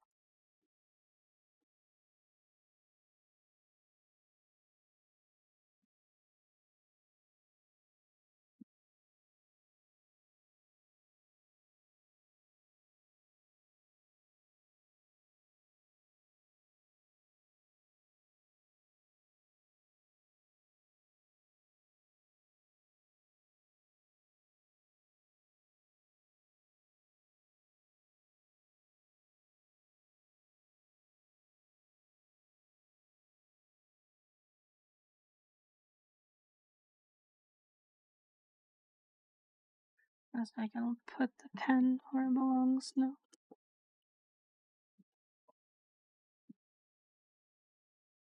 Guess I can put the pen where it belongs now.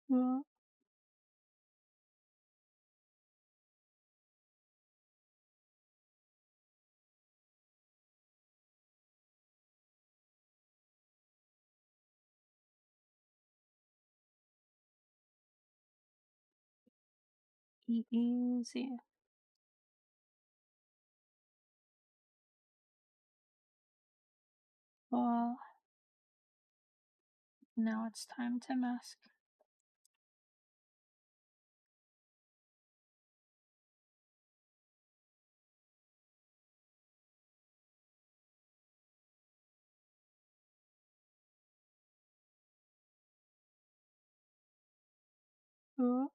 Well, easy. Well, now it's time to mask. Cool.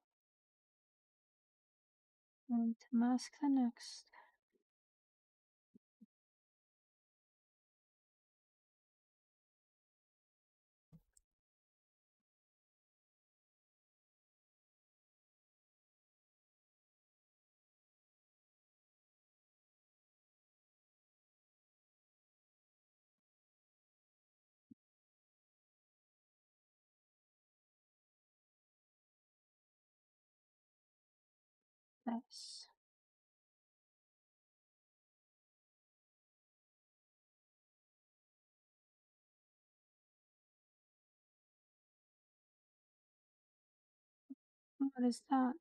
And to mask the next. This. What is that?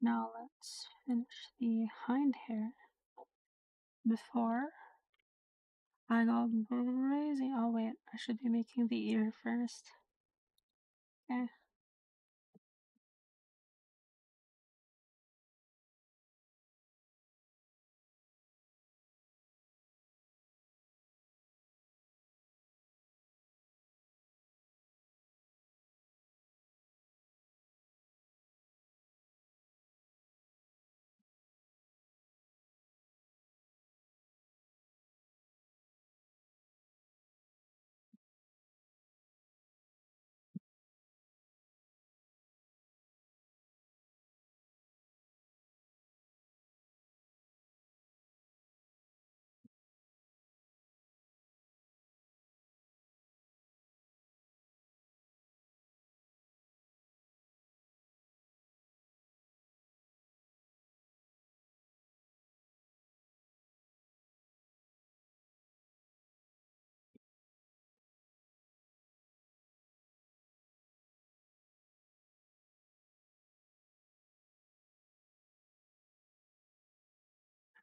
Now let's finish the hind hair before I go crazy. Oh wait, I should be making the ear first. Okay.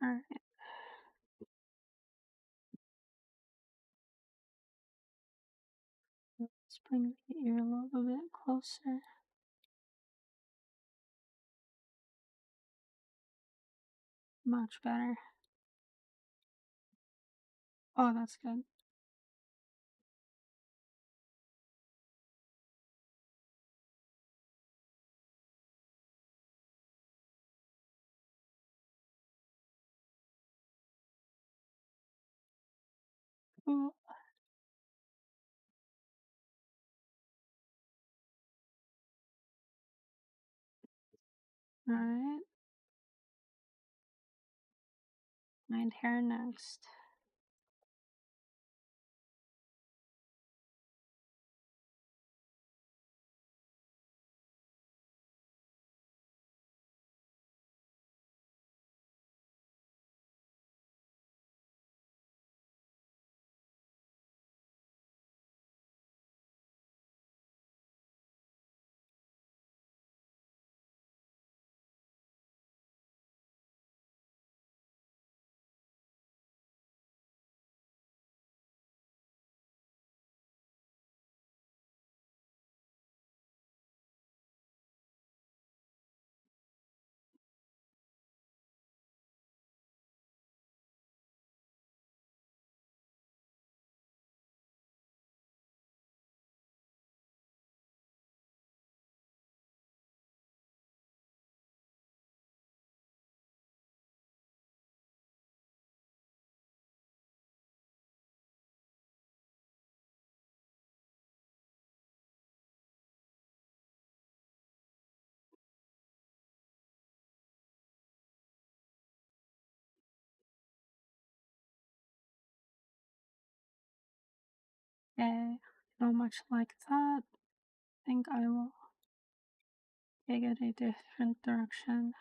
Alright. Let's bring the ear a little bit closer. Much better. Oh, that's good. Cool. Alright. Hind hair next. Okay, not much like that. I think I will take it a different direction.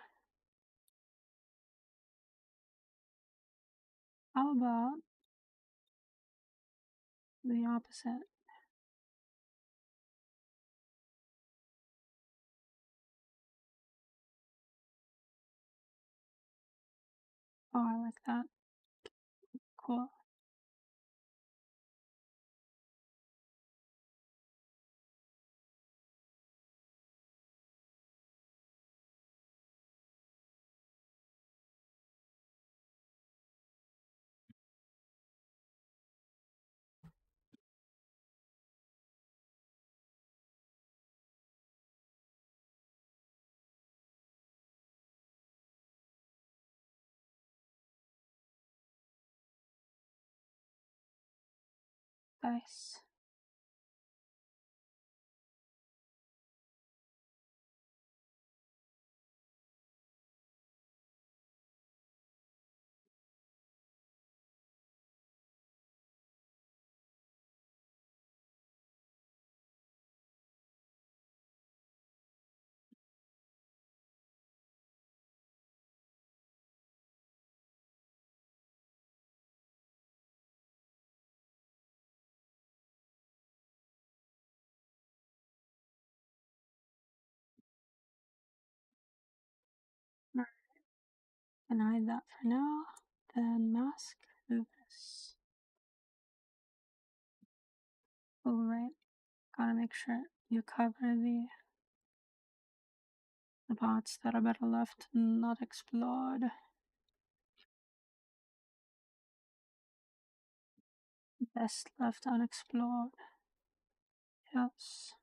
How about the opposite? Oh, I like that. Cool. Nice. Alright, can hide that for now. Then mask this. Alright, gotta make sure you cover the parts that are better left not explode. Best left unexplored. Yes.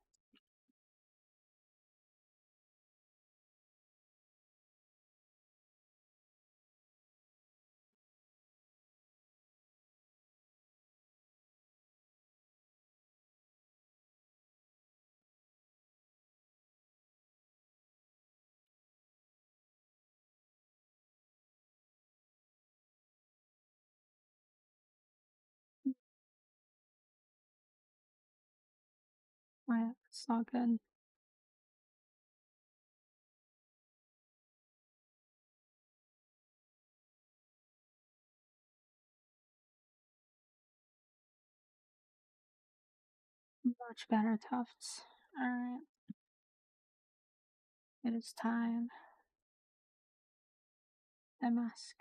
Right, it's not good. Much better tufts. Alright, it is time. The mask.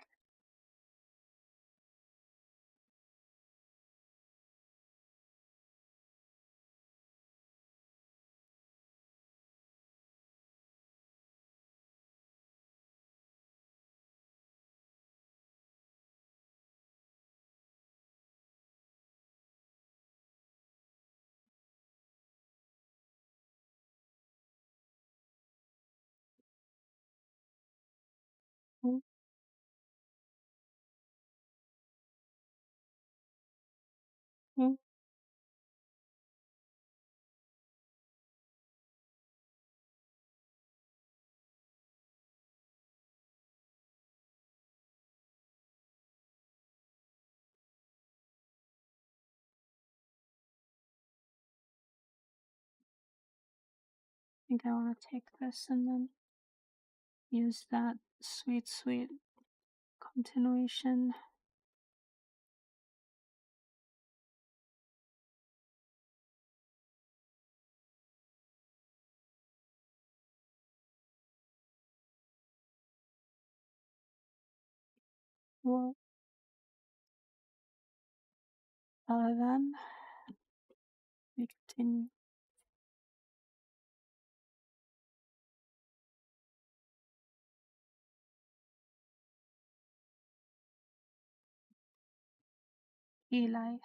Mm, mm. I think I want to take this and then use that sweet, sweet continuation. Well, then we continue. Eli.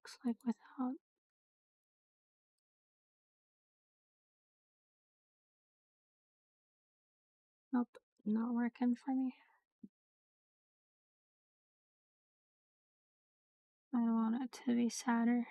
looks like without. Nope, not working for me. I want it to be sadder.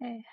Okay.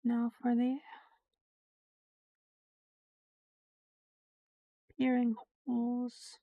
Now for the peering holes.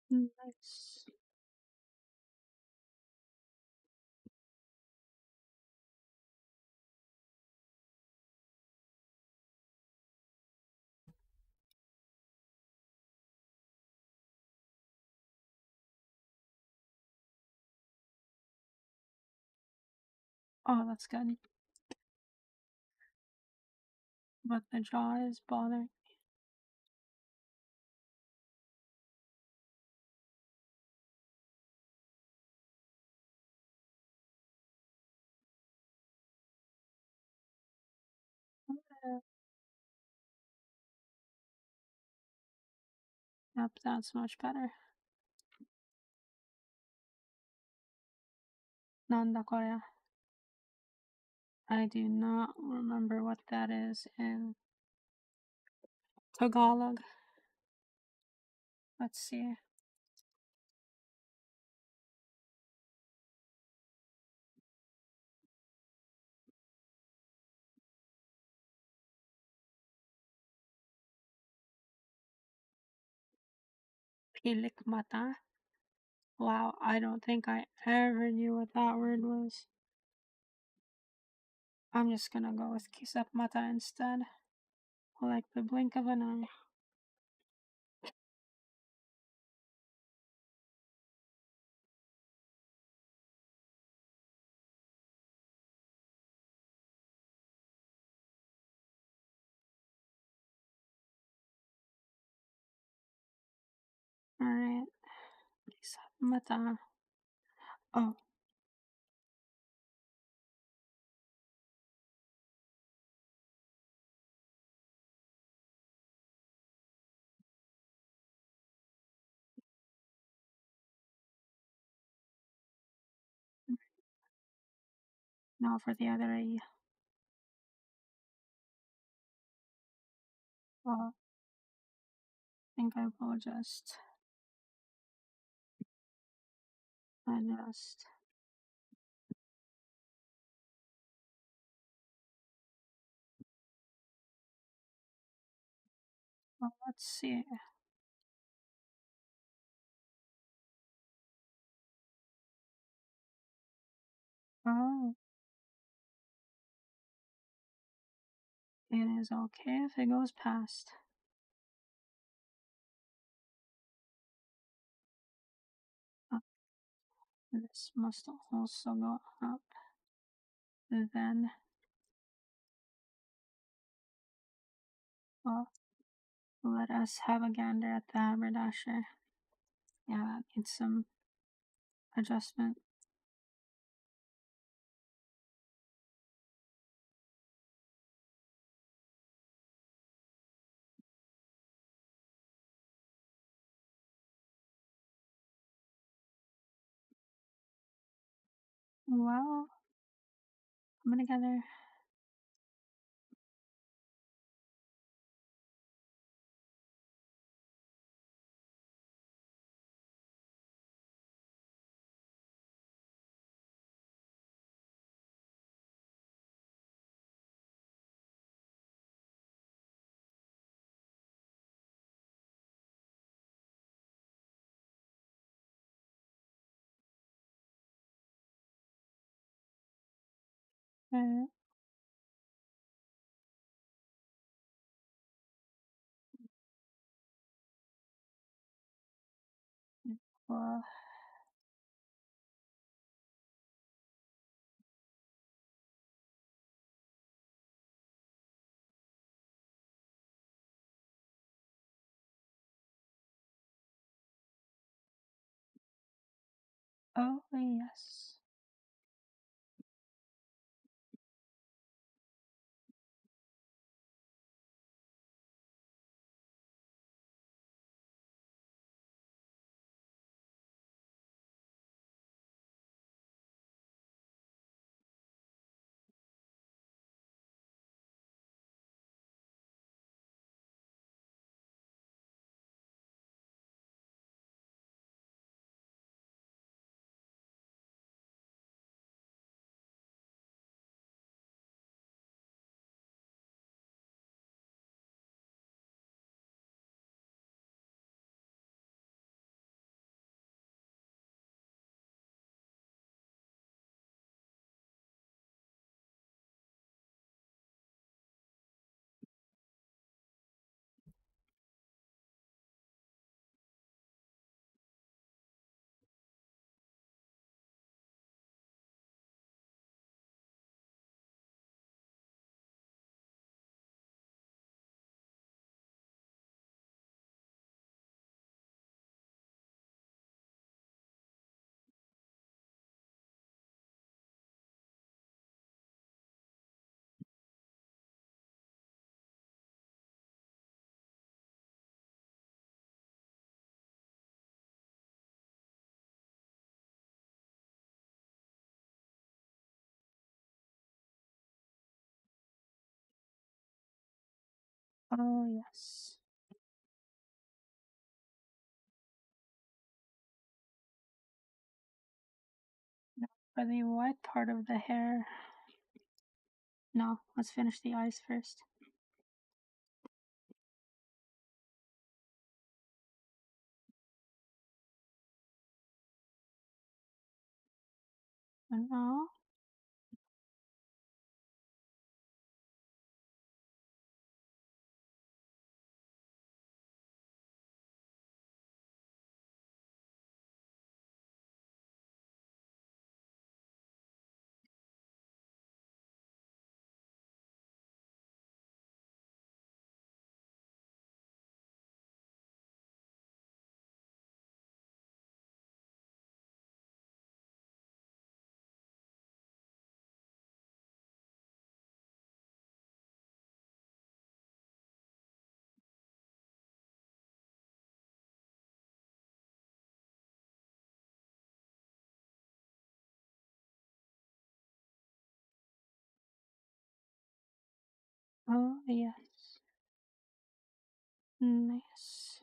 Nice. Oh, that's good. But the jaw is bothering. Yep, that's much better. Nanda Korea. I do not remember what that is in Tagalog. Let's see. Pilik mata. Wow, I don't think I ever knew what that word was. I'm just gonna go with kisap mata instead. Like the blink of an eye. Alright. Kisap mata. Oh. Now for the other eye. Well, I think I will just adjust. Well, let's see. Oh, it is okay if it goes past. Oh, this must also go up. Then, well, let us have a gander at the haberdasher. Yeah, that needs some adjustment. Well, coming together. Uh, well, oh, yes. Oh, yes. Now for the white part of the hair. No, let's finish the eyes first. And now, oh, yes. Nice.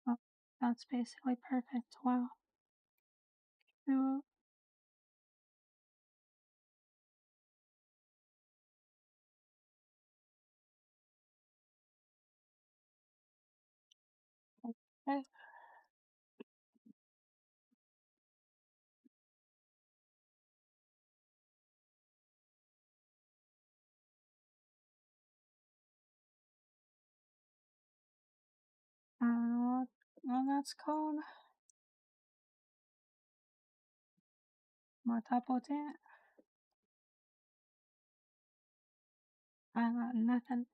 Oh, that's basically perfect. Wow. Ooh, okay. Well, that's called matapote. Nothing.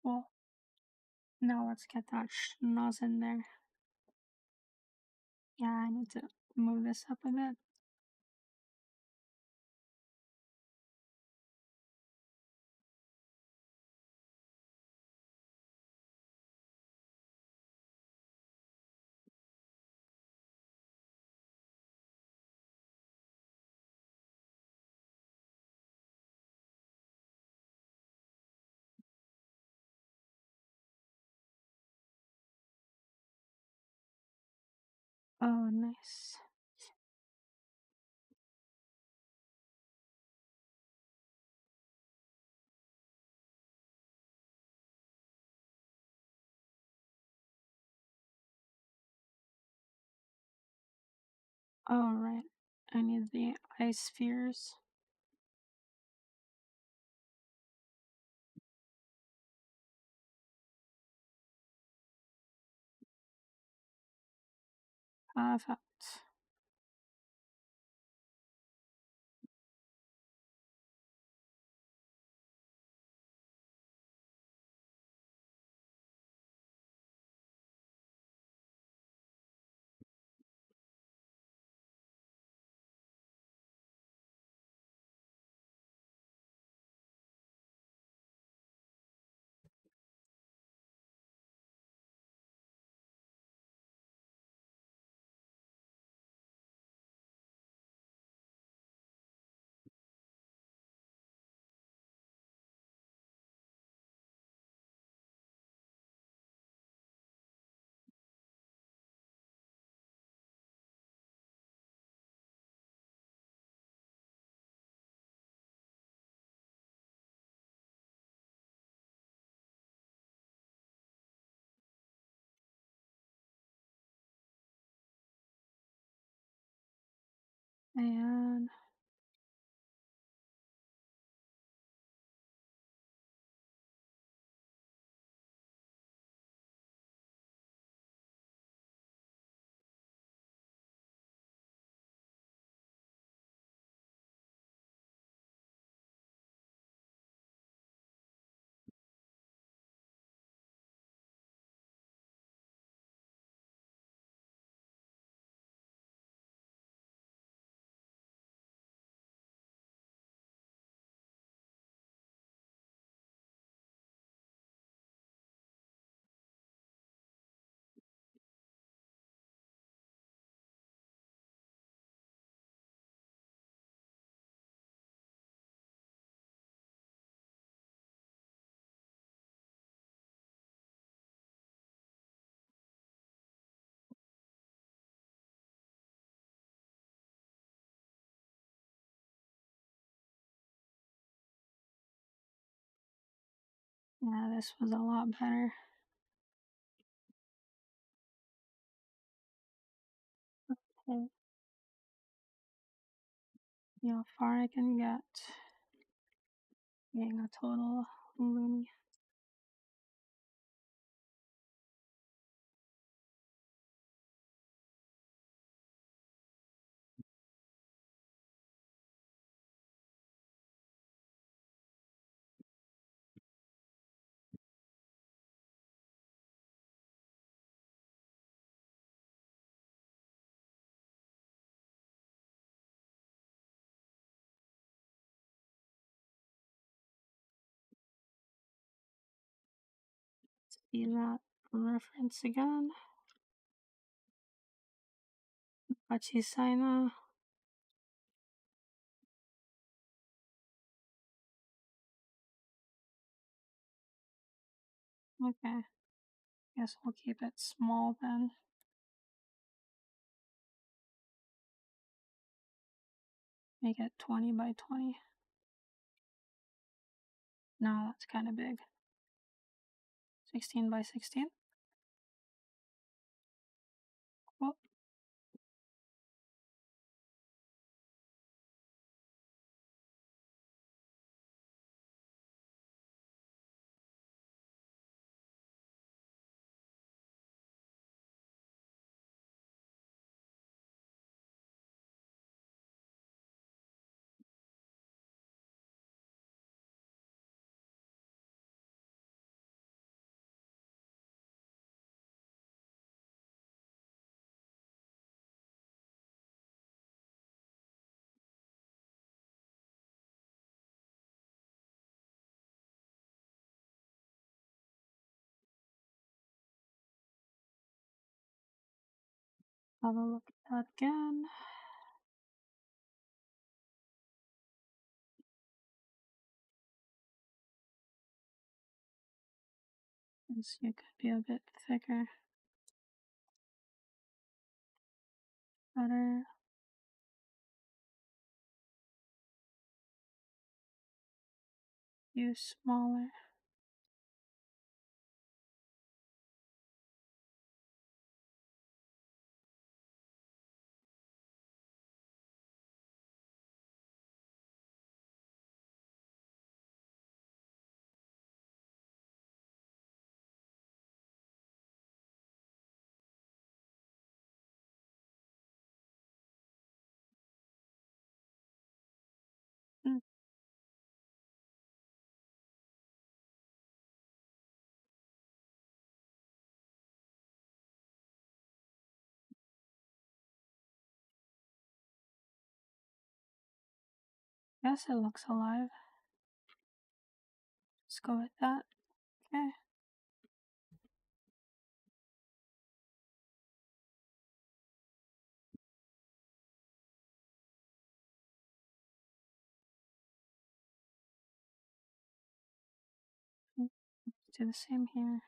Well, now let's get that schnoz in there. Yeah, I need to move this up a bit. Oh, nice. All right. I need the ice spheres. Perfect. And Yeah, this was a lot better. Okay. See how far I can get. Getting a total loony. See that reference again. Pachisina. Okay. Guess we'll keep it small then. Make it 20 by 20. No, that's kind of big. 16 by 16. Cool. Have a look at that again. This here could be a bit thicker. Better. Use smaller. Mm. Guess it looks alive. Let's go with that. Okay. Let's do the same here.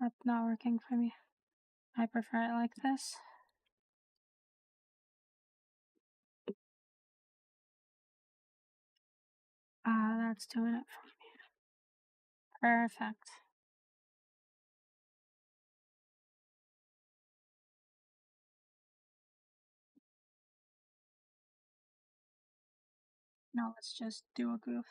That's not working for me. I prefer it like this. That's doing it for me. Perfect. Now let's just do a goof.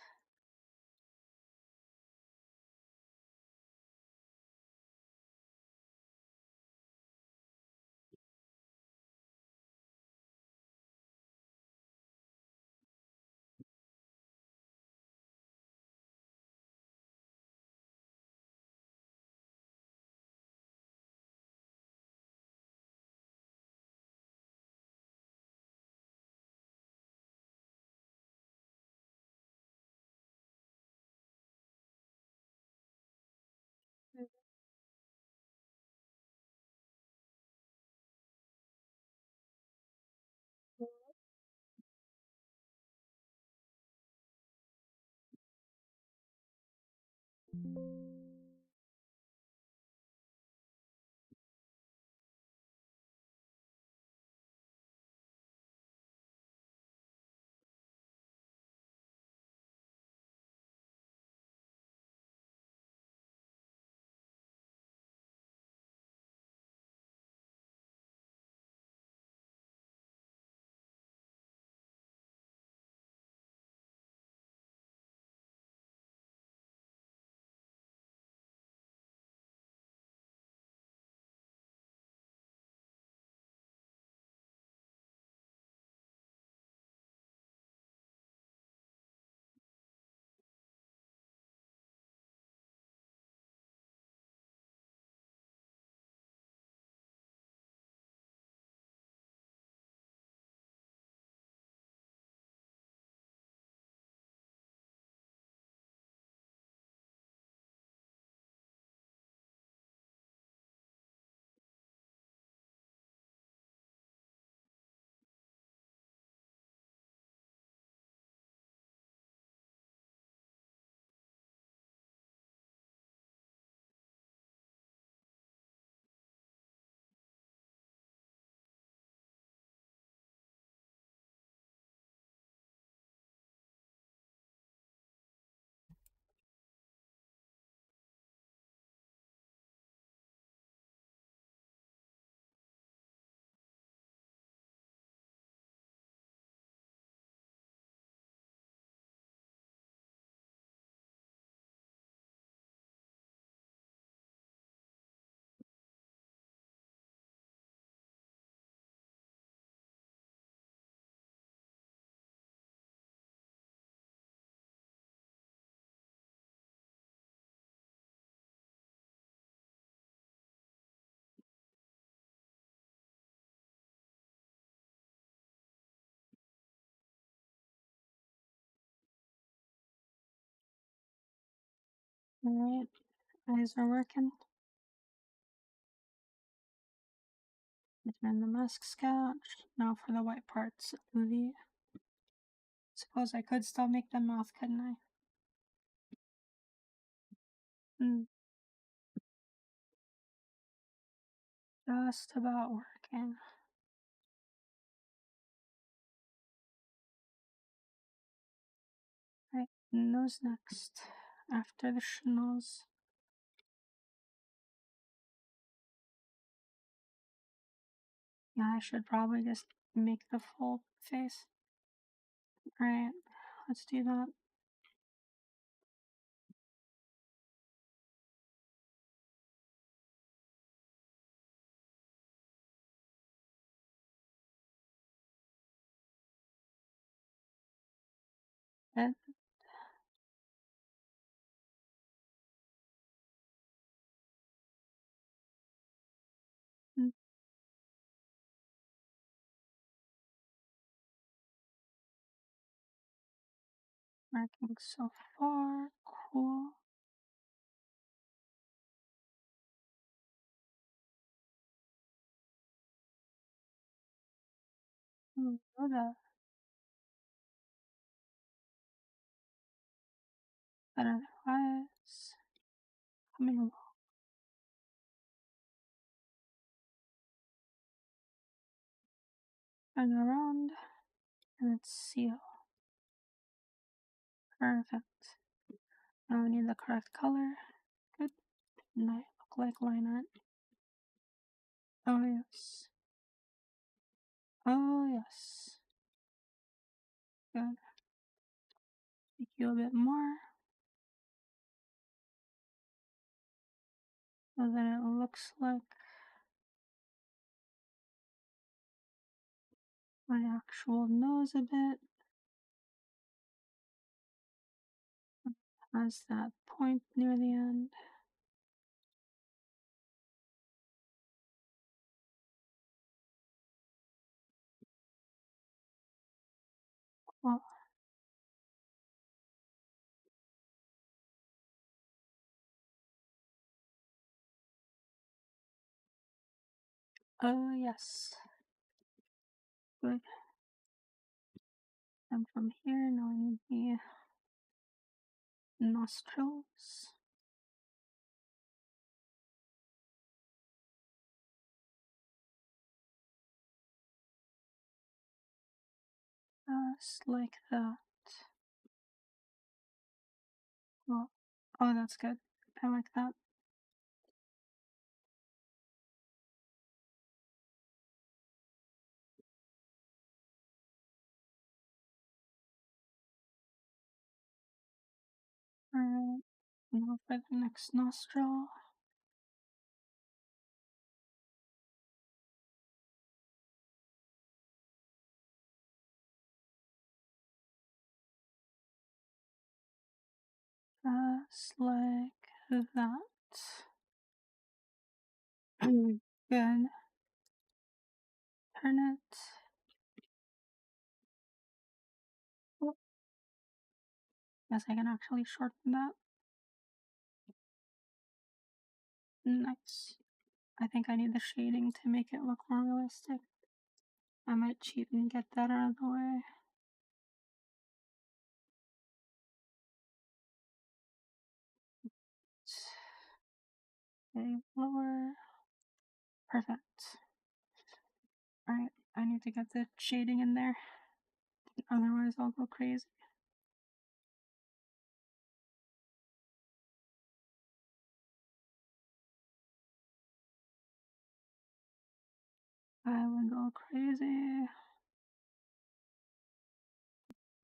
Alright, eyes are working. Return the mask sketch. Now for the white parts of the. Suppose I could still make the mouth, couldn't I? Just about working. Right, nose next. After the schnoz. Yeah, I should probably just make the full face. Alright, let's do that. Good. Working so far. Cool. The but otherwise, coming along. Turn around, and it's seal. Perfect. Now we need the correct color. Good. Now look like line art. Oh yes. Oh yes. Good. Make you a bit more. So that it looks like my actual nose a bit. Has that point near the end. Well, oh yes. Good. And from here, now I need the nostrils. Just like that. Well, oh, that's good. I like that. Alright, now for the next nostril. Just like that. Good. Turn it. Oh, yes, I can actually shorten that. Nice. I think I need the shading to make it look more realistic. I might cheat and get that out of the way. Okay, lower. Perfect. Alright, I need to get the shading in there. Otherwise, I'll go crazy. I would go crazy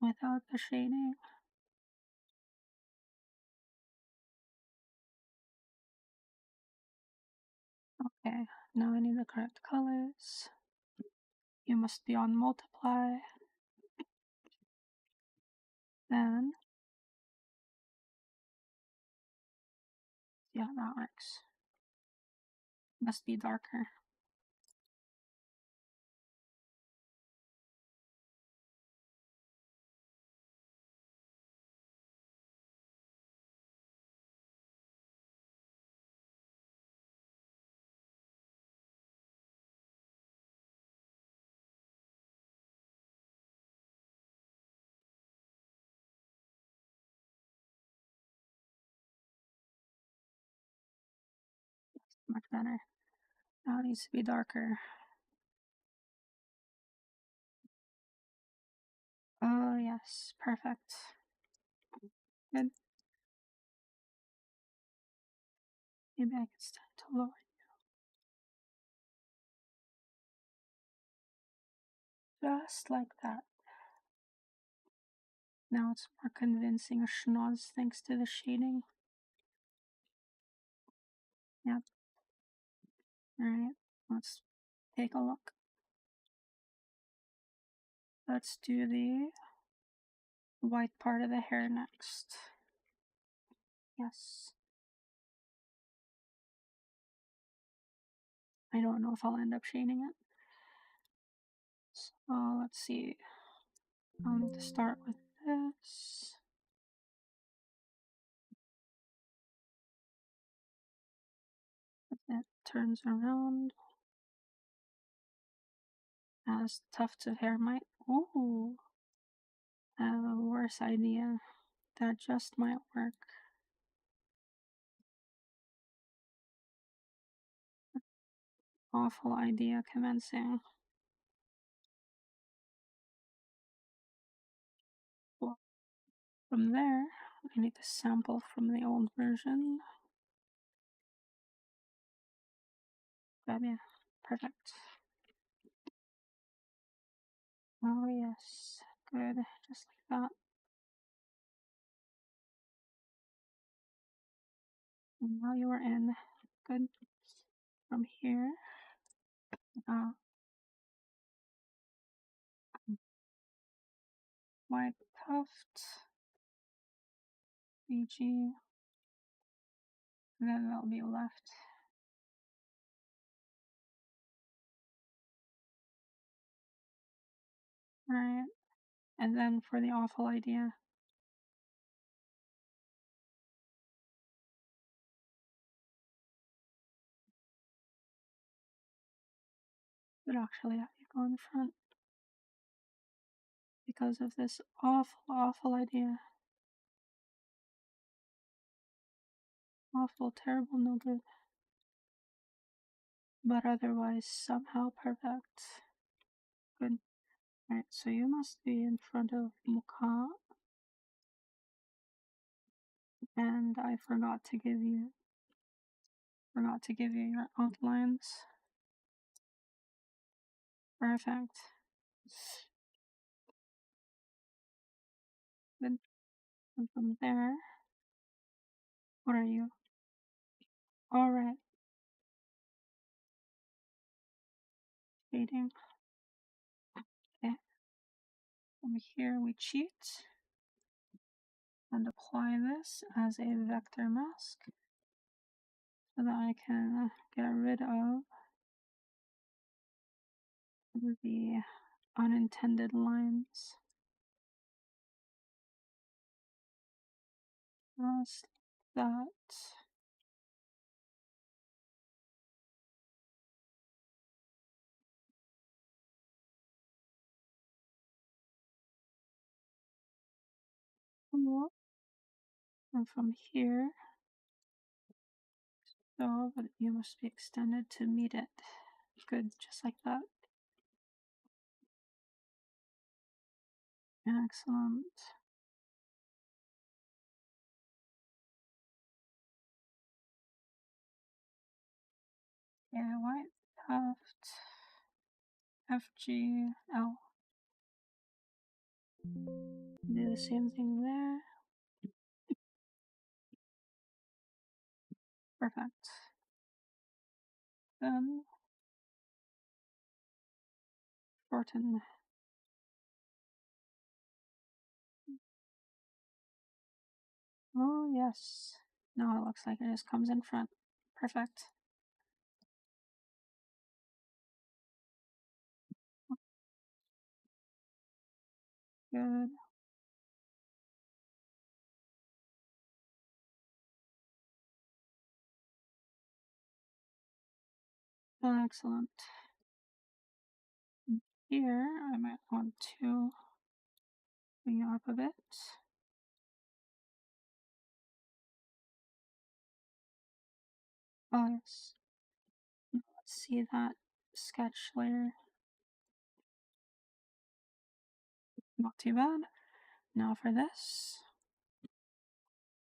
without the shading. Okay, now I need the correct colors. You must be on multiply. Then, yeah, that works. Must be darker. Much better. Now it needs to be darker. Oh, yes, perfect. Good. Maybe I can start to lower you. Just like that. Now it's more convincing a schnoz thanks to the shading. Yep. Alright, let's take a look. Let's do the white part of the hair next. Yes. I don't know if I'll end up shading it. So let's see. To start with this. It turns around. As tufts of hair might. Ooh. I have a worse idea. That just might work. Awful idea commencing. From there, I need to sample from the old version. Grab yeah, perfect. Oh yes, good, just like that. And now you are in. Good. From here, white tuft, BG, and then that'll be left. Alright, and then for the awful idea, would actually have you go in front because of this awful idea. Awful, terrible, no good. But otherwise, somehow perfect. Good. Alright, so you must be in front of Mukha. And I forgot to give you your outlines. Perfect. Good. And from there, what are you? Alright. Fading. Okay. From here we cheat and apply this as a vector mask so that I can get rid of the unintended lines. Just that. And from here, so but you must be extended to meet it. Good, just like that. Excellent. Yeah, white tuft, FGL. Do the same thing there. Perfect. Then shorten. Oh yes. Now it looks like it just comes in front. Perfect. Good. Excellent. Here I might want to bring you up a bit. Oh yes. Let's see that sketch layer. Not too bad. Now for this,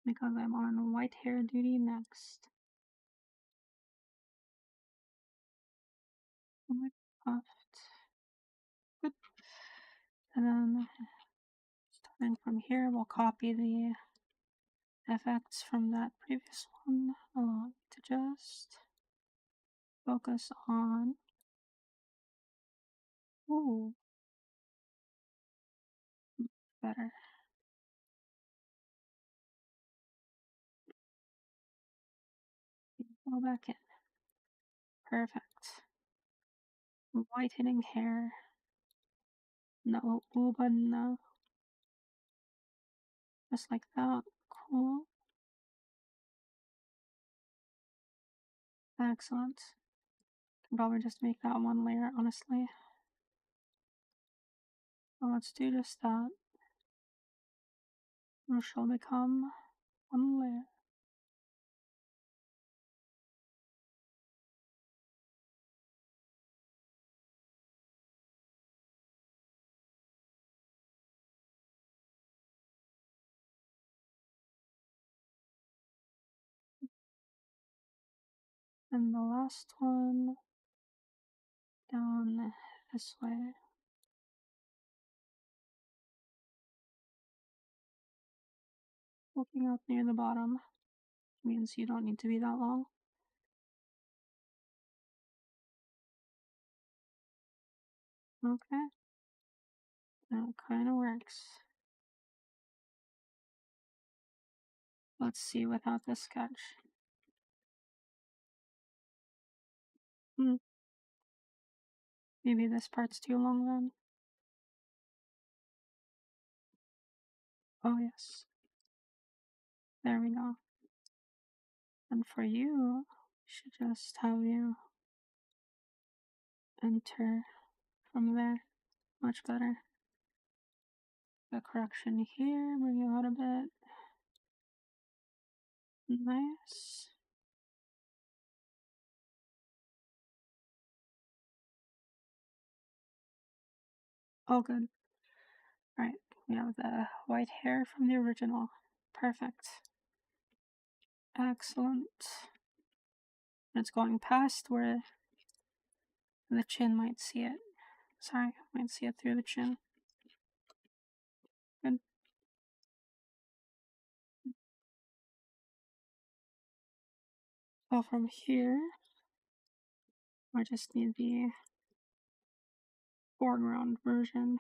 because I'm on white hair duty next. White tuft. Good. And then starting from here, we'll copy the effects from that previous one. Allow it to just focus on. Ooh. Better. Go back in. Perfect. Whitening hair. No, but no. Just like that. Cool. Excellent. Can probably just make that one layer, honestly. So let's do just that. It shall become one layer. And the last one down this way. Looking up near the bottom means you don't need to be that long. Okay. That kind of works. Let's see without the sketch. Maybe this part's too long then. Oh yes. There we go. And for you, should just have you enter from there. Much better. The correction here, bring you out a bit. Nice. Oh, good. Right, we have the white hair from the original. Perfect. Excellent. It's going past where the chin might see it. Sorry, might see it through the chin. Good. So from here, I just need the foreground version.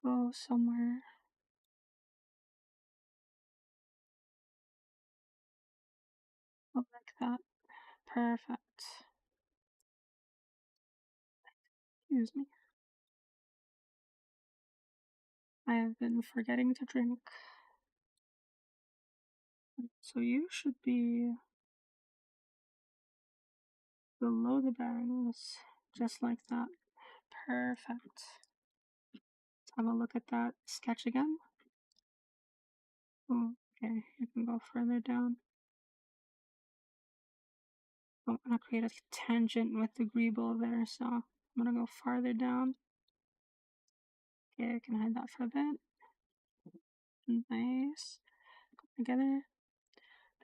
Go somewhere. Oh, like that. Perfect. Excuse me. I have been forgetting to drink. So you should be below the bearings, just like that. Perfect. Let's have a look at that sketch again. Okay, you can go further down. I'm gonna create a tangent with the greeble there, so I'm gonna go farther down. Okay, I can hide that for a bit. Nice. Together.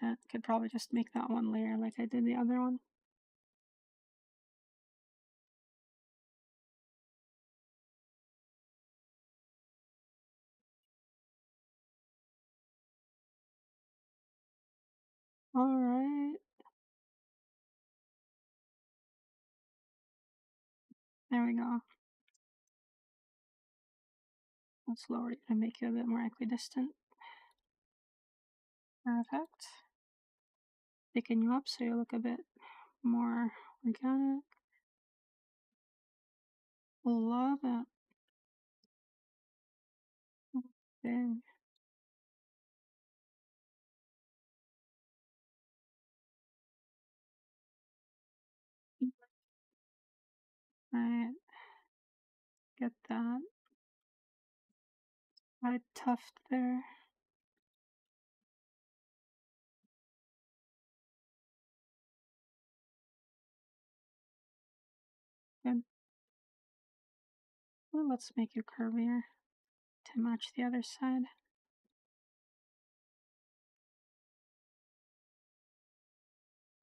That could probably just make that one layer like I did the other one. Alright. There we go. Let's lower it and make you a bit more equidistant. Perfect. Thicken you up so you look a bit more organic. Love it. Okay. Alright. Get that. Right tuft there. Good. Well, let's make you curvier to match the other side.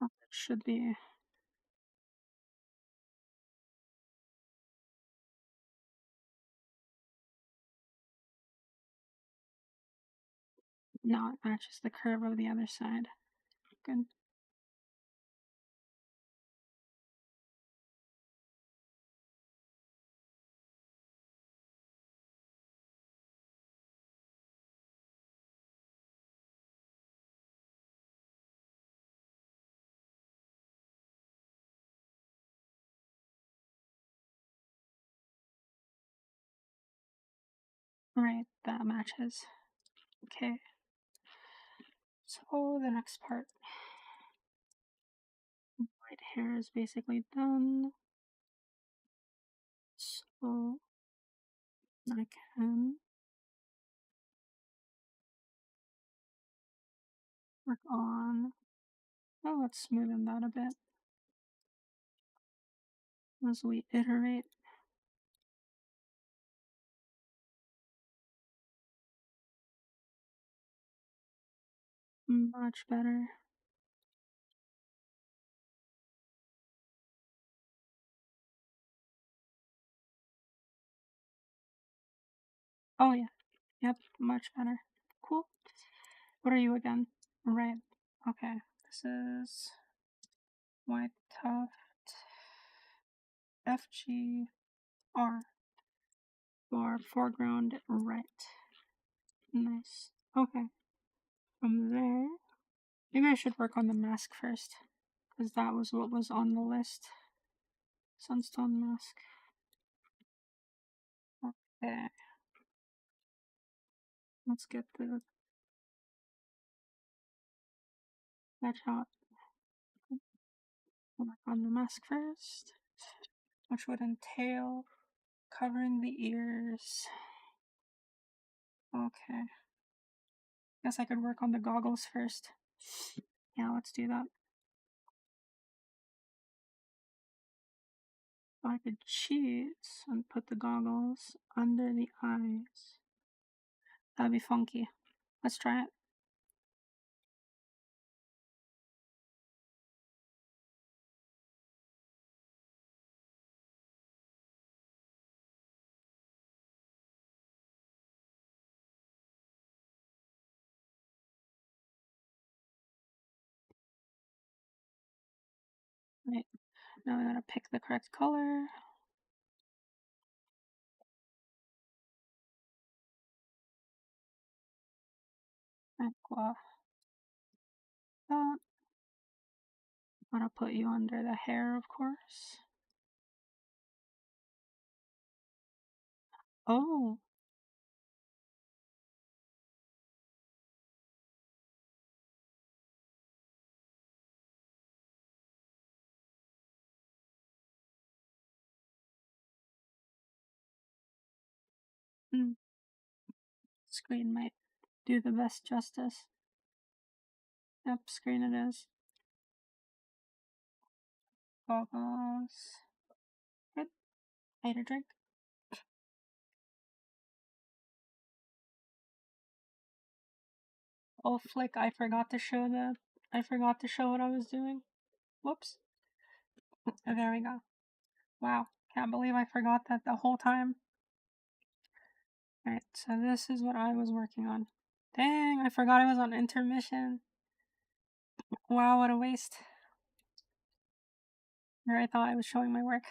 Oh, that should be. No, it matches the curve of the other side. Good. Alright, that matches. Okay. So the next part. White hair is basically done. So I can work on. Oh, let's smoothen that a bit as we iterate. Much better. Oh yeah. Yep, much better. Cool. What are you again? Right. Okay. This is white tuft FGR for foreground right. Nice. Okay. From there, maybe I should work on the mask first, because that was what was on the list. Sunstone mask. Okay. Let's get the sketch out. Work on the mask first, which would entail covering the ears. Okay. Guess I could work on the goggles first. Yeah, let's do that. I could cheat and put the goggles under the eyes. That'd be funky. Let's try it. Right. Now we gotta pick the correct color. And go off that. I'm gonna put you under the hair, of course. Oh. Screen might do the best justice. Yep, screen it is. Goggles. Good. I ate a drink. Oh flick, I forgot to show what I was doing. Whoops. Oh, there we go. Wow, can't believe I forgot that the whole time. Alright, so this is what I was working on. Dang, I forgot I was on intermission. Wow, what a waste. Here I thought I was showing my work.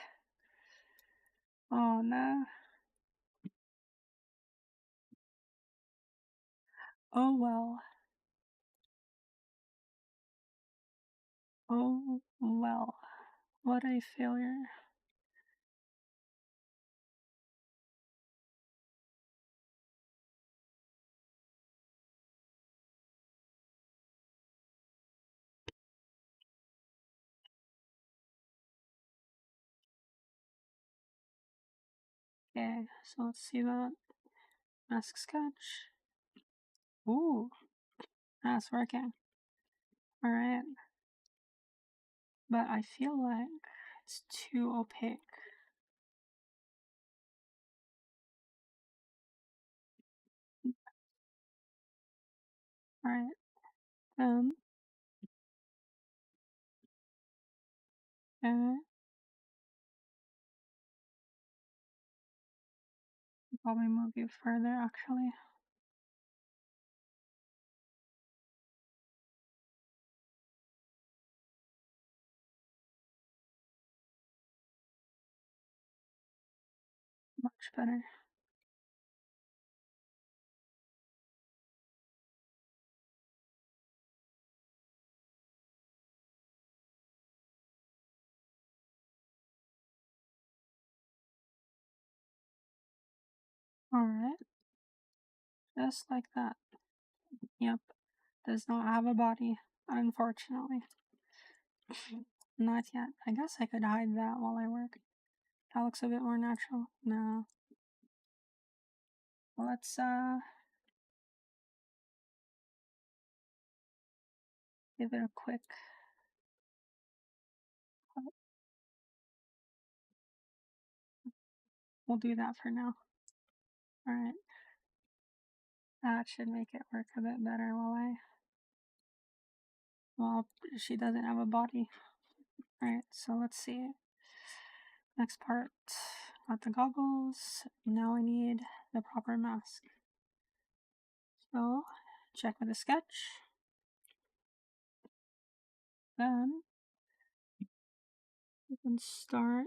Oh no. Oh well. Oh well. What a failure. Okay, so let's see that. Mask sketch. Ooh, that's working. Alright. But I feel like it's too opaque. Alright. Okay. Probably move you further actually. Much better. Alright. Just like that. Yep. Does not have a body, unfortunately. Not yet. I guess I could hide that while I work. That looks a bit more natural. No. Let's give it a quick. We'll do that for now. Alright. That should make it work a bit better while I Well, she doesn't have a body. Alright, so let's see. Next part. Got the goggles. Now I need the proper mask. So, check with the sketch. Then, we can start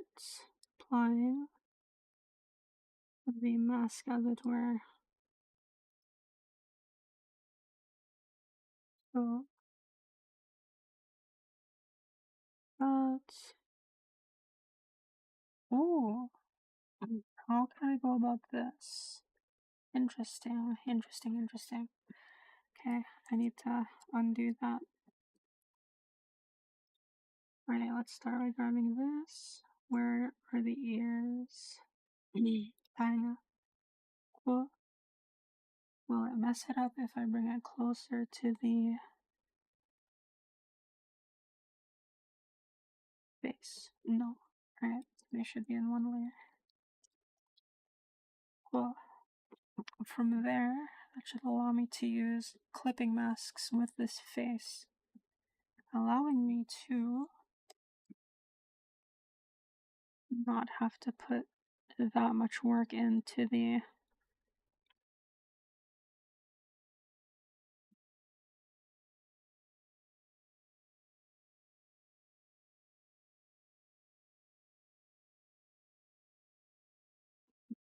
applying the mask, as it were. So, that's... Oh! How can I go about this? Interesting, interesting, interesting. Okay, I need to undo that. Alright, let's start by grabbing this. Where are the ears? Kinda. Cool. Will it mess it up if I bring it closer to the face? No. Alright, they should be in one layer. Cool. From there, that should allow me to use clipping masks with this face, allowing me to not have to put that much work into the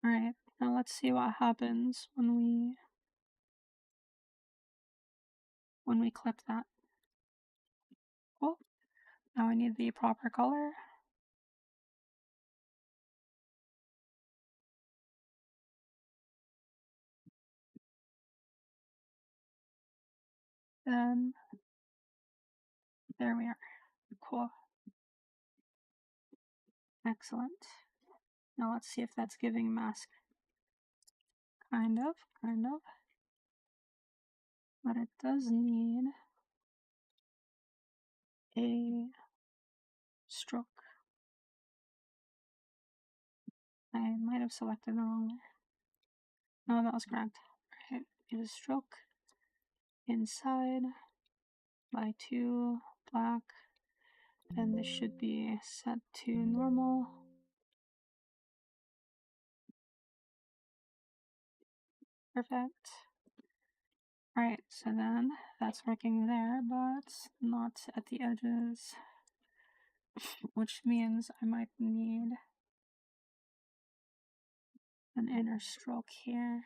Alright, now let's see what happens when we clip that. Cool. Now I need the proper color. Then there we are. Cool. Excellent. Now let's see if that's giving mask. Kind of. But it does need a stroke. I might have selected the wrong layer. No, that was correct. Alright, need a stroke inside by 2 black. And this should be set to normal. Perfect. Alright, so then that's working there, but not at the edges, which means I might need an inner stroke here.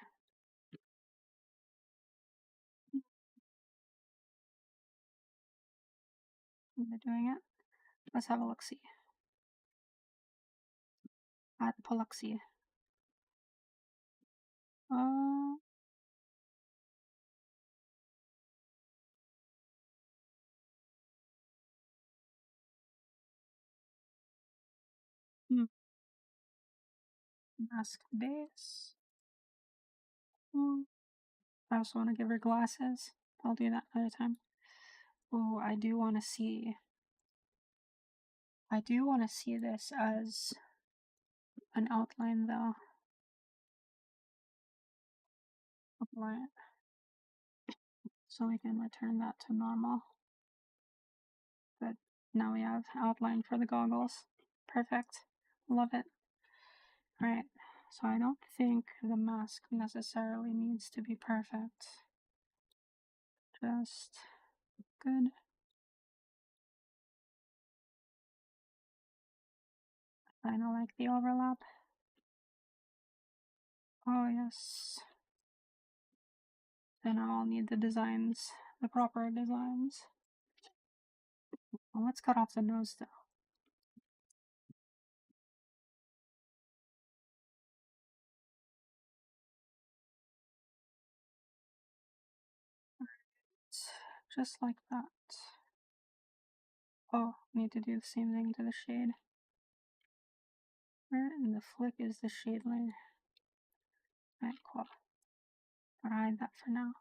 Am I doing it? Let's have a look-see. At Paluxy. Mask base. I also want to give her glasses. I'll do that another time. Oh, I do want to see this as an outline though. Apply it. So we can return that to normal. Good. Now we have outline for the goggles. Perfect. Love it. Alright, so I don't think the mask necessarily needs to be perfect. Just good. I don't like the overlap. Oh yes. Then I'll need the designs, the proper designs. Well, let's cut off the nose though. Just like that. Oh, need to do the same thing to the shade. Where in the flick is the shade layer? Alright, cool. I'll hide that for now.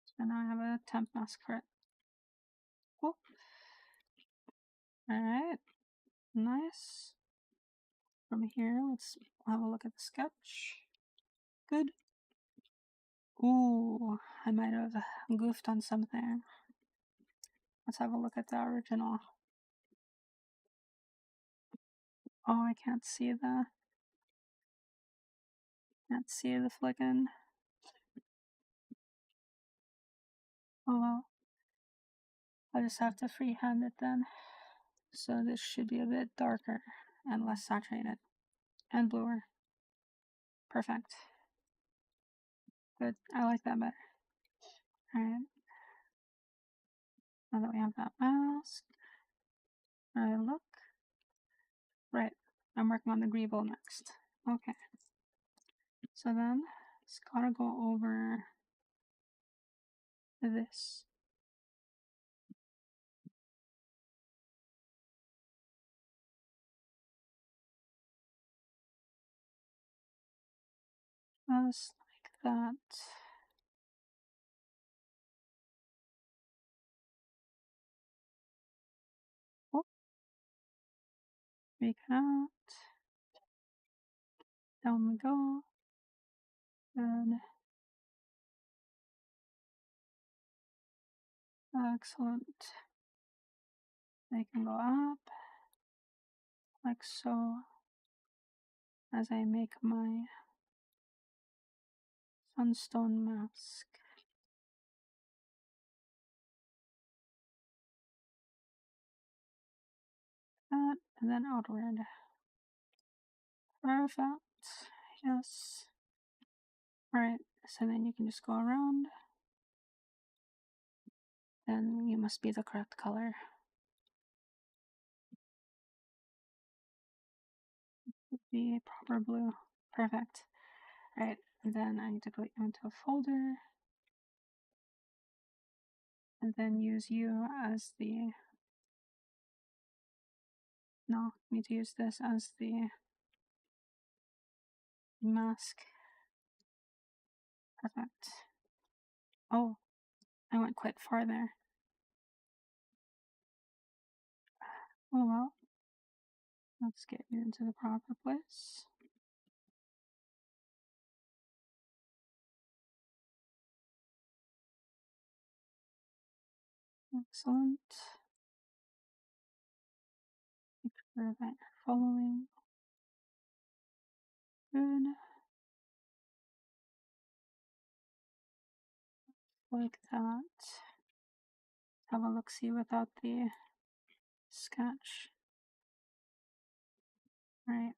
So now I have a temp mask for it. Cool. Alright. Nice. from here. Let's have a look at the sketch. Good. Ooh, I might have goofed on something. Let's have a look at the original. Oh, I can't see the flicking. Oh well. I'll just have to freehand it then. So this should be a bit darker and less saturated. And bluer. Perfect. Good. I like that better. Alright. Now that we have that mask. Look. Right. I'm working on the greeble next. Okay. So then it's gotta go over this. Just like that. Oh, make it out. Down we go. Good. Excellent. They can go up like so as I make my sunstone mask. That and then outward. Perfect. Yes. Alright, so then you can just go around. Then you must be the correct color. The proper blue. Perfect. Alright, and then I need to put you into a folder. And then use you as the... No, I need to use this as the mask. Perfect. Oh, I went quite far there. Oh well. Let's get you into the proper place. Excellent. Make sure that you're following. Good. Like that. Have a look-see without the sketch. Right.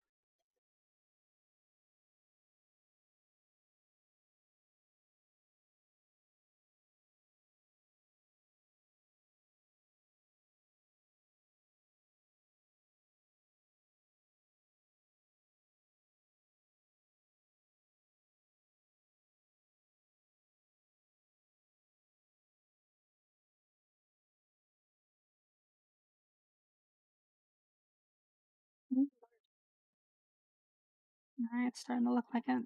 Alright, starting to look like it.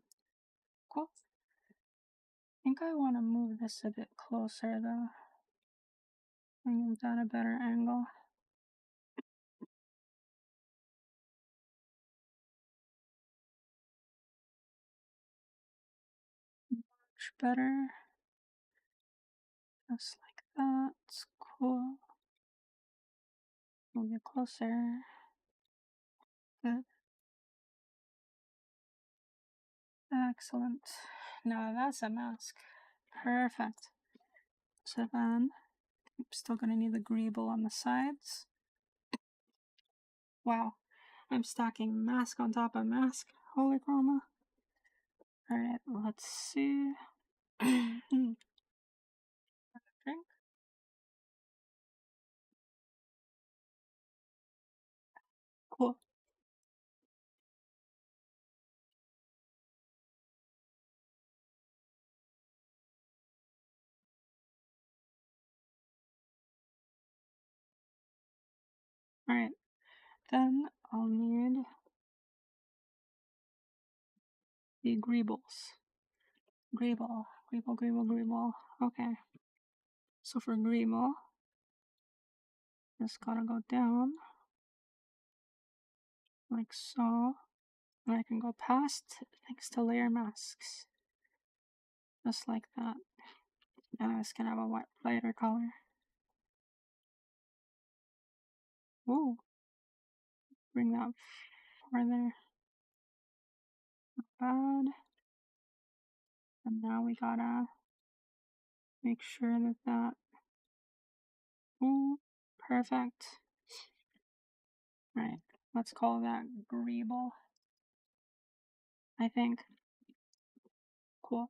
Cool. I think I want to move this a bit closer though. Bring it down a better angle. Much better. Just like that. It's cool. Move it closer. Good. Excellent. Now that's a mask. Perfect. So then, I'm still gonna need the greeble on the sides. Wow. I'm stacking mask on top of mask. Holy chroma. Alright, let's see. Drink. Cool. Alright, then I'll need the greebles. Greeble. Okay. So for greeble, just gotta go down like so. I can go past thanks to layer masks. Just like that. And it's gonna have a lighter color. Ooh. Bring that farther. Not bad. And now we gotta make sure that ooh, perfect. Right, let's call that Greeble. I think. Cool.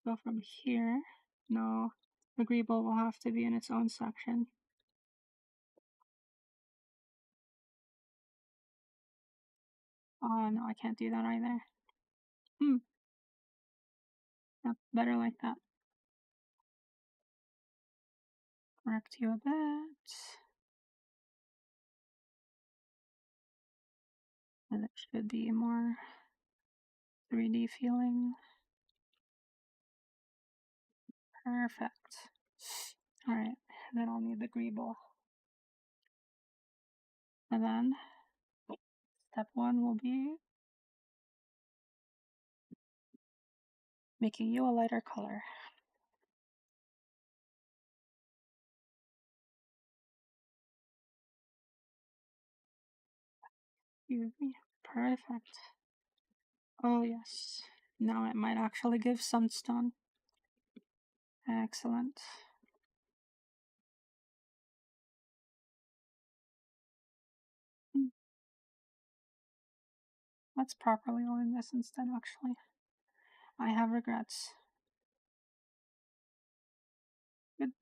Go from here. No, the Greeble will have to be in its own section. Oh no, I can't do that either. Yep, better like that. Correct you a bit. And it should be more 3D feeling. Perfect. Alright, then I'll need the Greeble. And then step 1 will be making you a lighter color. Excuse me. Perfect. Oh yes. Now it might actually give sunstone. Excellent. Let's properly line this instead, actually. I have regrets. Good.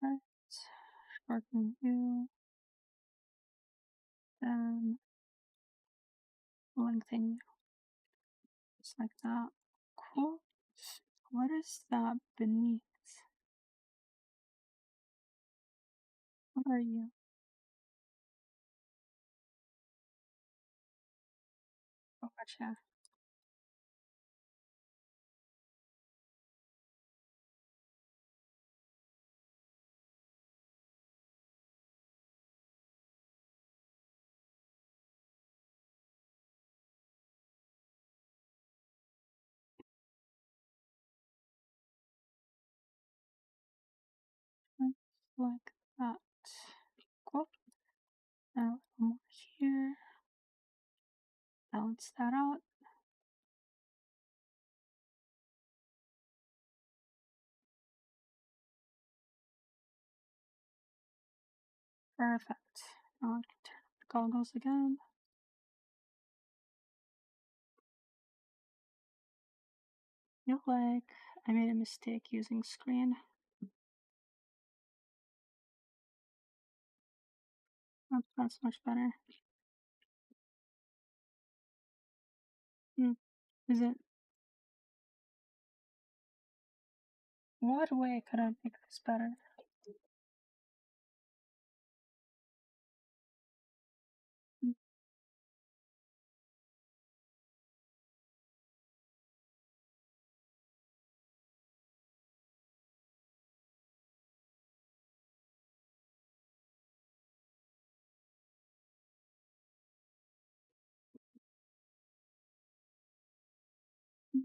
Right. Shorten you. Then lengthen you. Just like that. Cool. What is that beneath? What are you? Oh, gotcha. Like that. Cool. Now a little more here. Balance that out. Perfect. Now I can turn up the goggles again. Feel like I made a mistake using screen. Oh, that's much better. Is it? What way could I make this better? Mm, mm,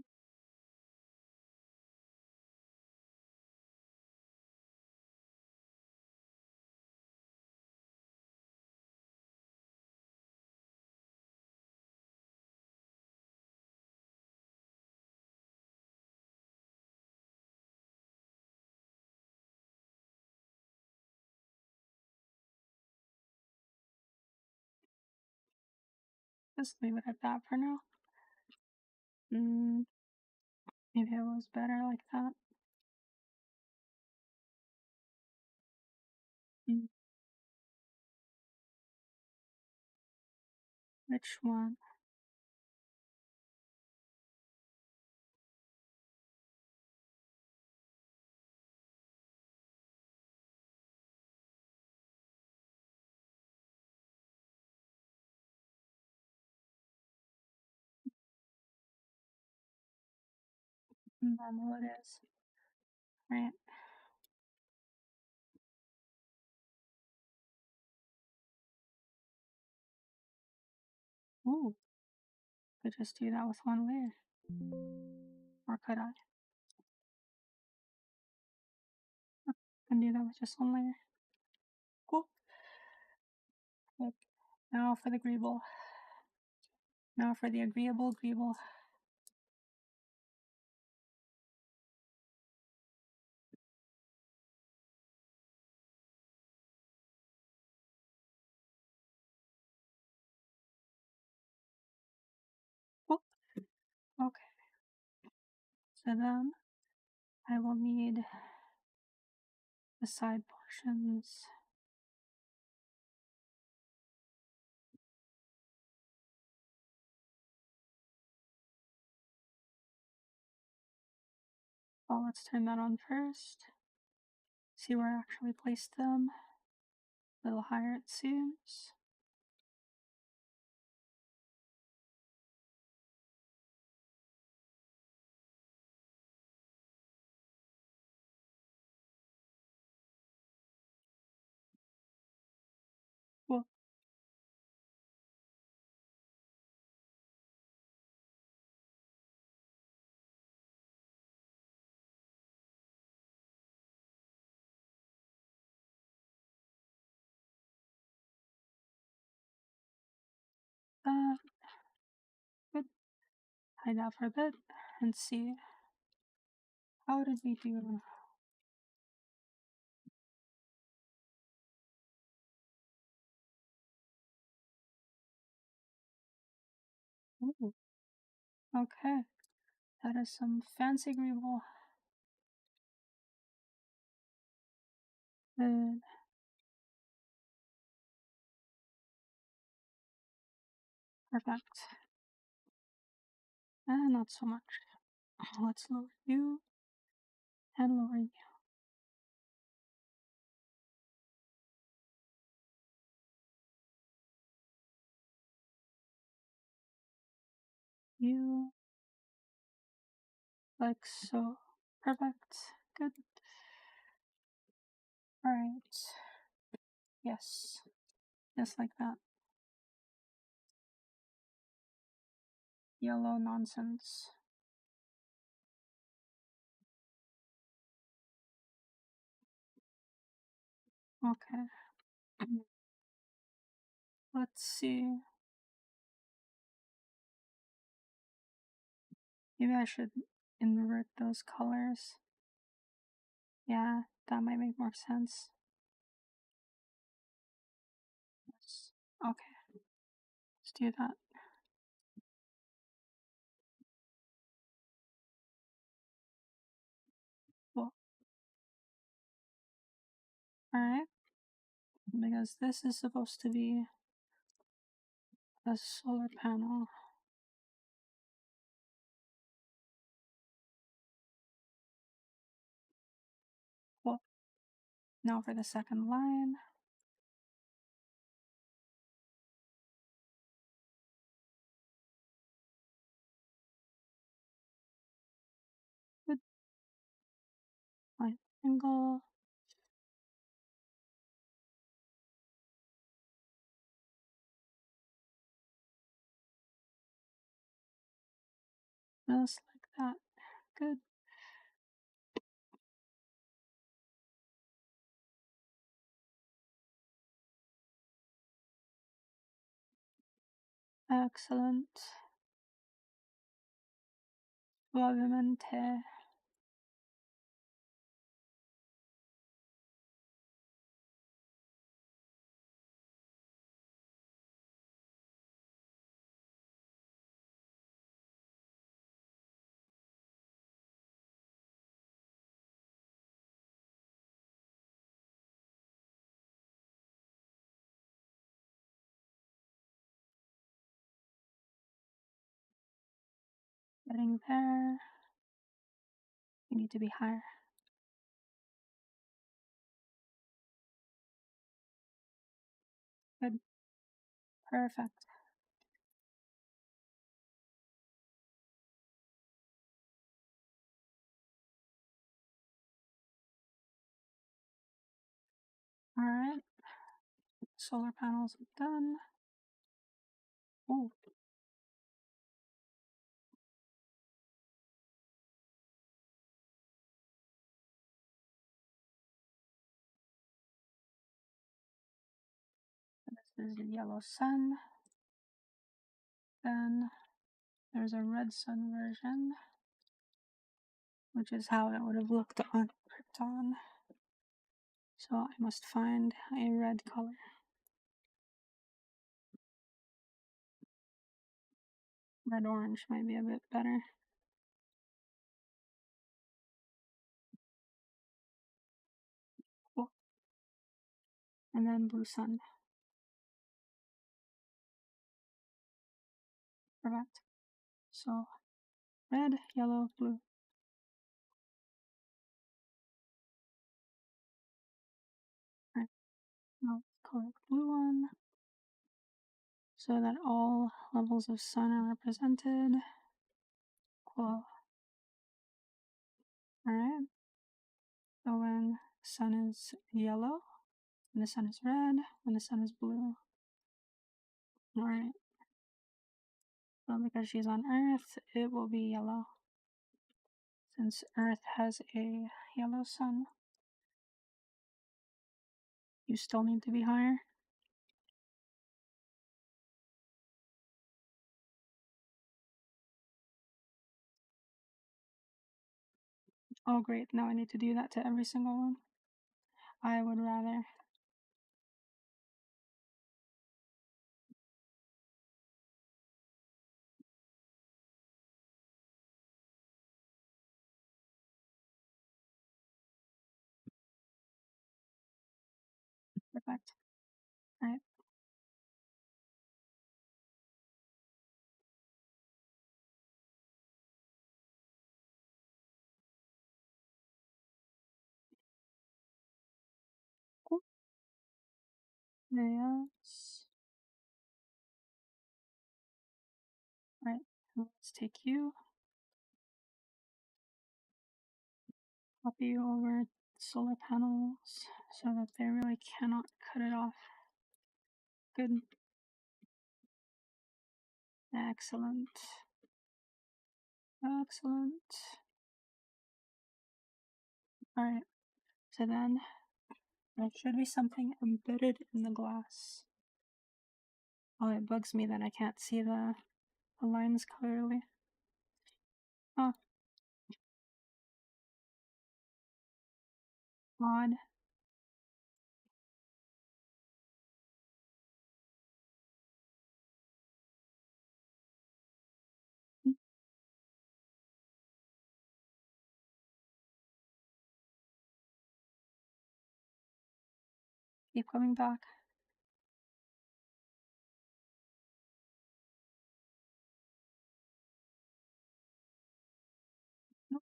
Just leave it at that for now. Maybe it was better like that. Mm, Which one? normal it is. Right. Ooh. Could just do that with one layer. Or could I? I can do that with just one layer. Cool. Good. Now for the agreeable. Now for the agreeable. Cool. Okay. So then I will need the side portions. Well, let's turn that on first. See where I actually placed them. A little higher it seems. Cool. Good. Hide out for a bit and see how did we do. Ooh. Okay. That is some fancy agreeable. Good. Perfect. And not so much. Let's lower you and lower you. You like so. Perfect. Good. Alright. Yes. Just like that. Yellow nonsense. Okay. Let's see. Maybe I should invert those colors. Yeah, that might make more sense. Yes. Okay. Let's do that. Cool. Alright. Because this is supposed to be a solar panel. Cool. Now for the second line. Good. Line angle. Just like that. Good. Excellent. Suavemente. Getting there. You need to be higher. Good. Perfect. Solar panels done. Oh. This is the yellow sun. Then there's a red sun version, which is how it would have looked on Krypton. So I must find a red color. Red-orange might be a bit better. Cool. And then blue sun. Perfect. So red, yellow, blue. Alright, now let's color the blue one so that all levels of sun are represented. Cool. Alright. So when the sun is yellow, when the sun is red, when the sun is blue. Alright. So because she's on Earth, it will be yellow. Since Earth has a yellow sun, you still need to be higher. Oh great, now I need to do that to every single one. I would rather. Perfect. Alright. Cool. Yes. Alright, let's take you. Copy you over solar panels so that they really cannot cut it off. Good. Excellent. Excellent. Alright, so then there should be something embedded in the glass. Oh, it bugs me that I can't see the lines clearly. Oh. Odd. Keep coming back. Nope.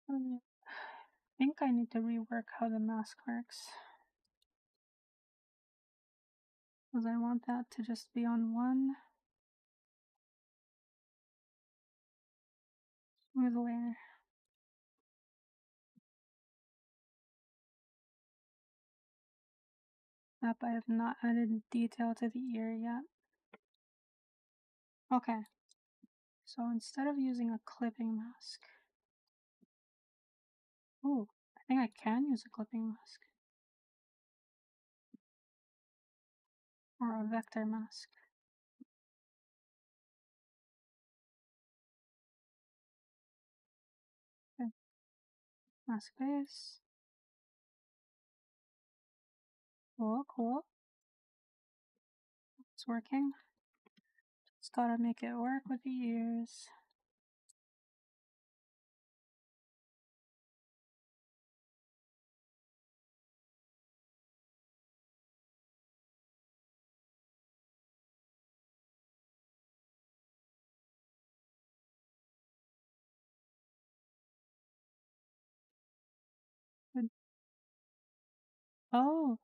I think I need to rework how the mask works. Because I want that to just be on one smooth layer. Yep, I have not added detail to the ear yet. Okay. So instead of using a clipping mask. Oh, I think I can use a clipping mask. Or a vector mask. Okay. Mask base. Cool, cool. It's working. Just gotta make it work with the ears. Oh.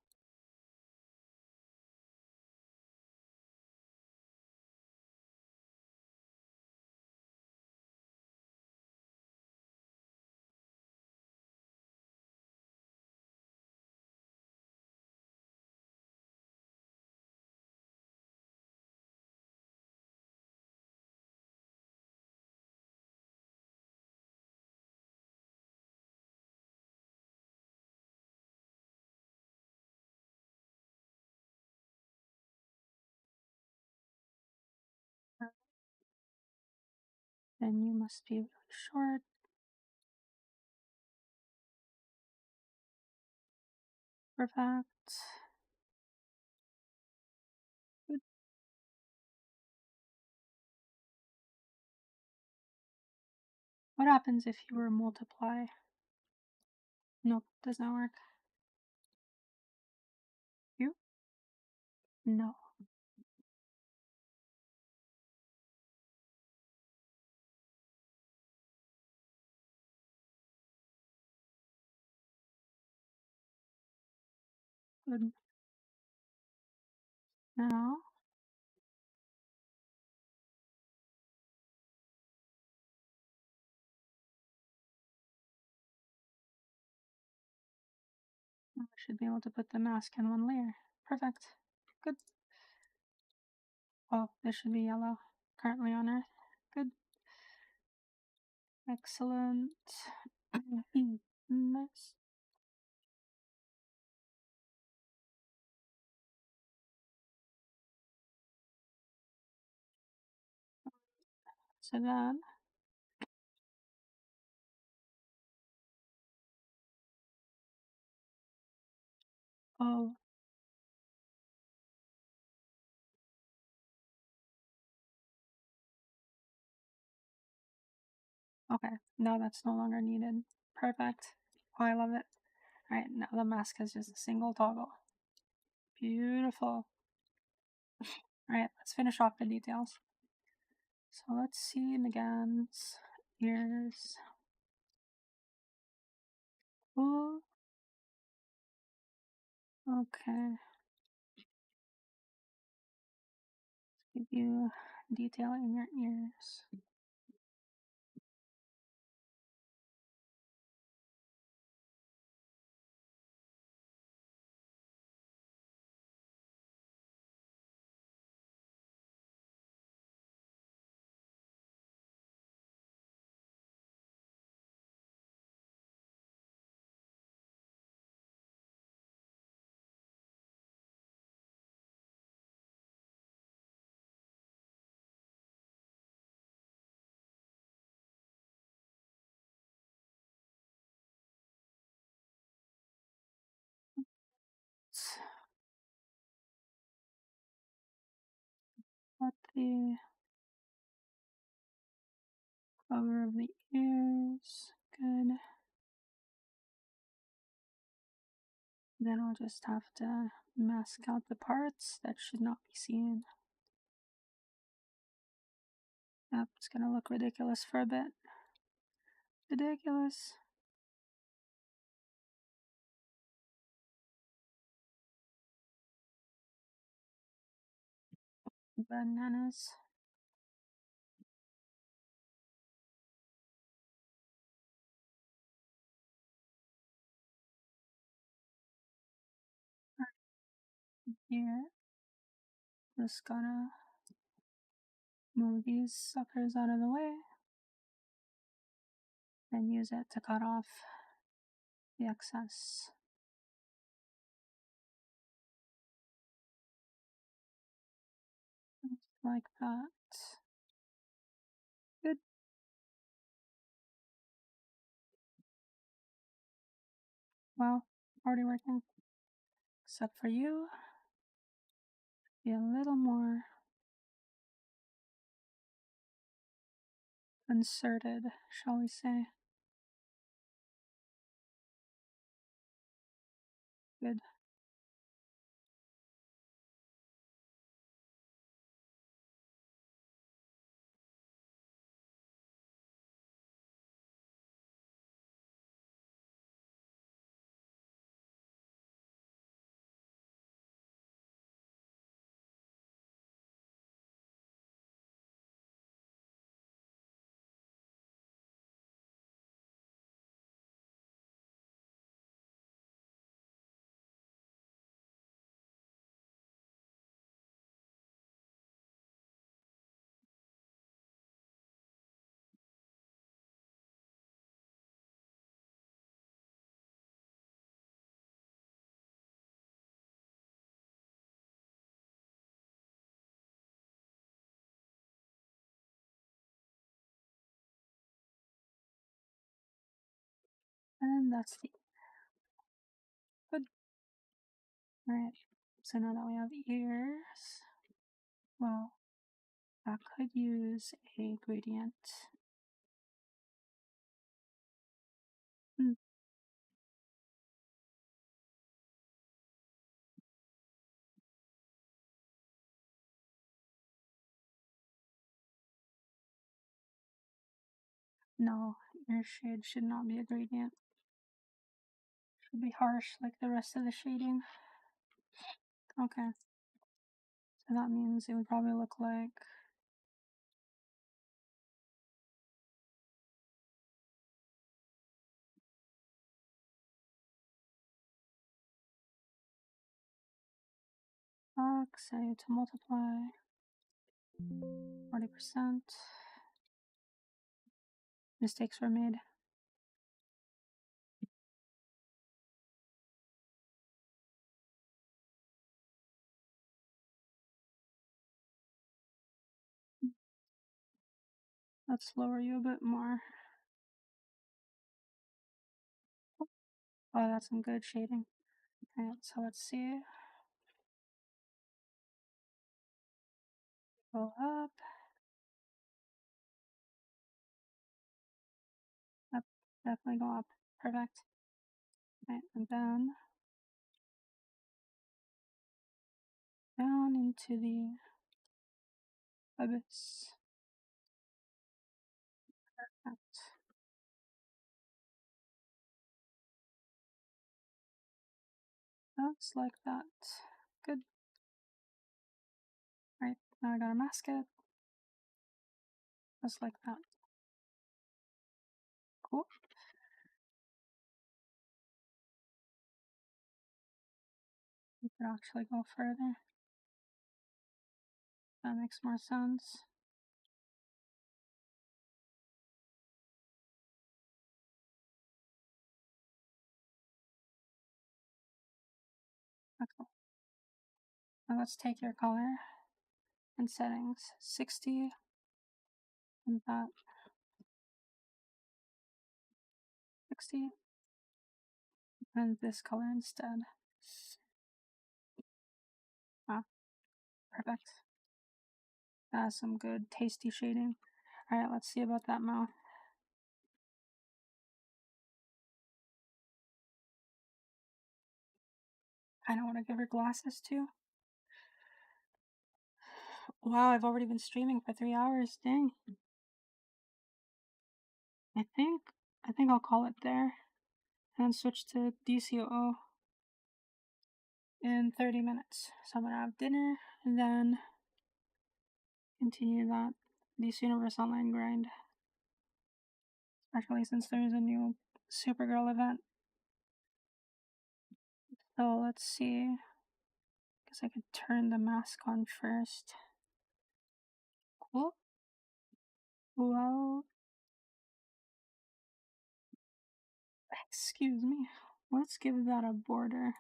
Then you must be really short. Perfect. Good. What happens if you were multiply? Nope, does not work. You? No. Good. Now, I should be able to put the mask in one layer. Perfect. Good. Oh, this should be yellow. Currently on Earth. Good. Excellent. Nice. So then, oh, okay. No, that's no longer needed. Perfect. Oh, I love it. Alright, now the mask is just a single toggle. Beautiful. Alright, let's finish off the details. So let's see Nagans, ears. Oh, okay. Let's give you detail in your ears. Let the cover of the ears. Good. Then I'll just have to mask out the parts that should not be seen. Yep, it's gonna look ridiculous for a bit. Ridiculous. Bananas. Here, just gotta move these suckers out of the way and use it to cut off the excess. Just like that. Good. Well, already working. Except for you, be a little more concerted, shall we say. Good. And that's the good. Alright, so now that we have ears, well, I could use a gradient. Hmm. No, ear shade should not be a gradient. Should be harsh like the rest of the shading. Okay. So that means it would probably look like say to multiply 40%. Mistakes were made. Let's lower you a bit more. Oh, that's some good shading. Alright, so let's see. Go up. Up. Definitely go up. Perfect. Right, and then down into the abyss. Perfect. Looks like that. Good. Right, now I gotta mask it. Just like that. Cool. We could actually go further. That makes more sense. Okay. Now let's take your color and settings 60 and that 60 and this color instead. Ah, perfect. That's some good tasty shading. Alright, let's see about that mouth. I don't want to give her glasses too. Wow, I've already been streaming for 3 hours. Dang. I think I'll call it there and switch to DCUO in 30 minutes. So I'm gonna have dinner and then continue that DC Universe Online grind. Especially since there's a new Supergirl event. So let's see. Guess I could turn the mask on first. Cool. Well, excuse me. Let's give that a border.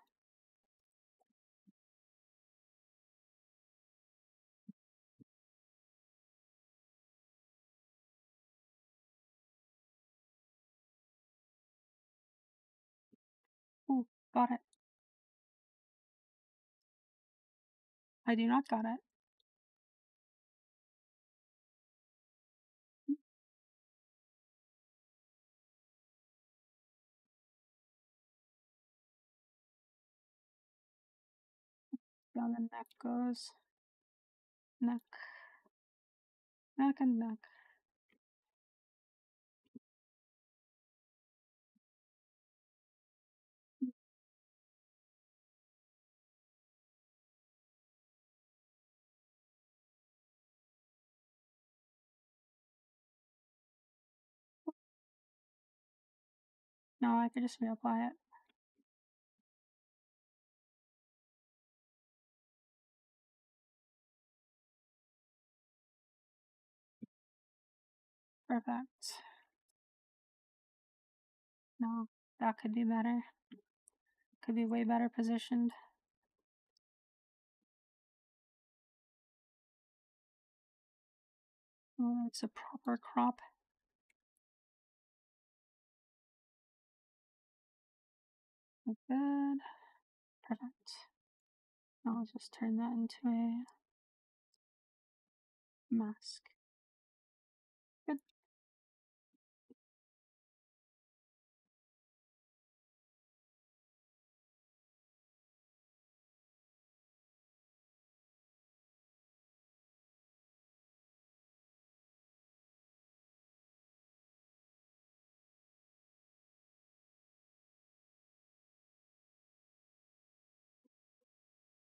Ooh, got it. I do not got it. Down the neck goes. Neck. Neck and neck. No, I could just reapply it. Perfect. No, that could be better. Could be way better positioned. Oh, it's a proper crop. Good. Perfect. Now I'll just turn that into a mask. Good.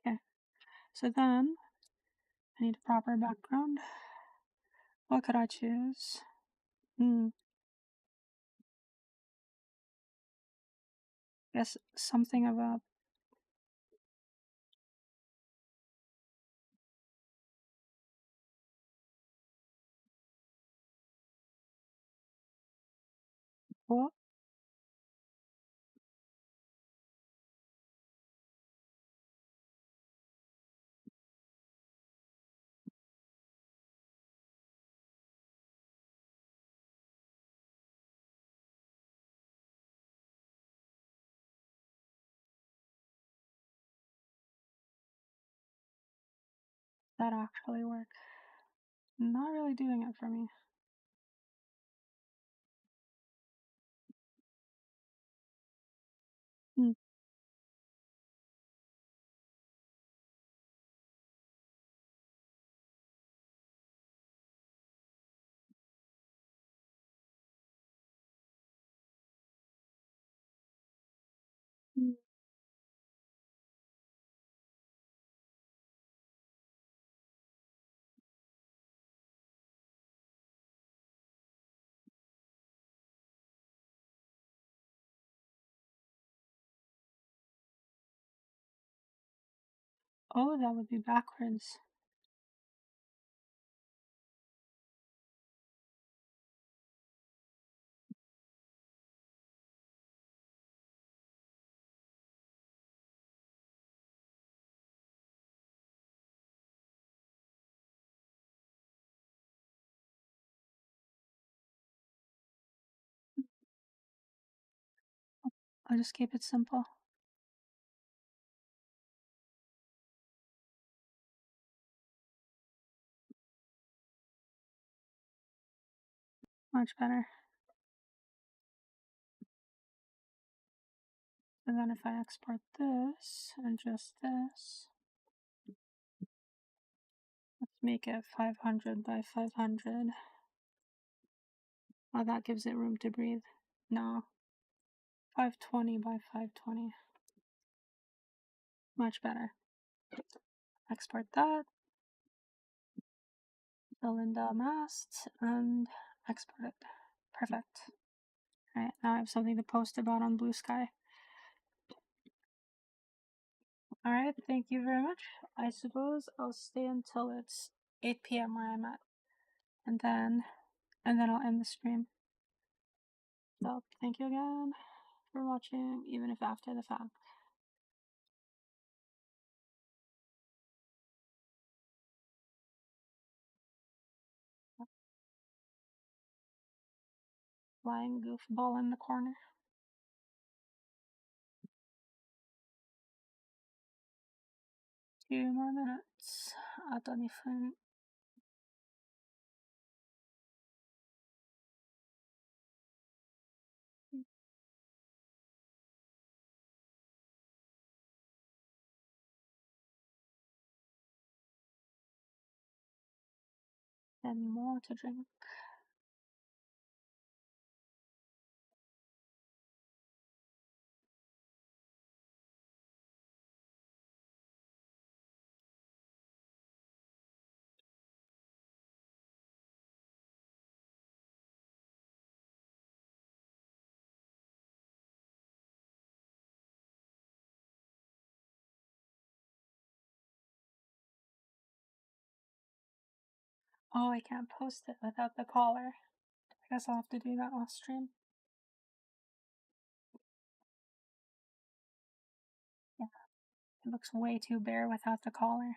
Okay. So then I need a proper background. What could I choose? Guess something about what? That actually work? Not really doing it for me. Hmm. Hmm. Oh, that would be backwards. I'll just keep it simple. Much better. And then if I export this and just this, let's make it 500 by 500. Oh, that gives it room to breathe. No. 520 by 520. Much better. Export that. Fill in the mast and export it. Perfect. Alright, now I have something to post about on Blue Sky. Alright, thank you very much. I suppose I'll stay until it's 8 p.m. where I'm at. And then I'll end the stream. So thank you again for watching, even if after the fact. Flying goofball in the corner. 2 more minutes. あと2分。And more to drink. Oh, I can't post it without the collar. I guess I'll have to do that off stream. Yeah, it looks way too bare without the collar.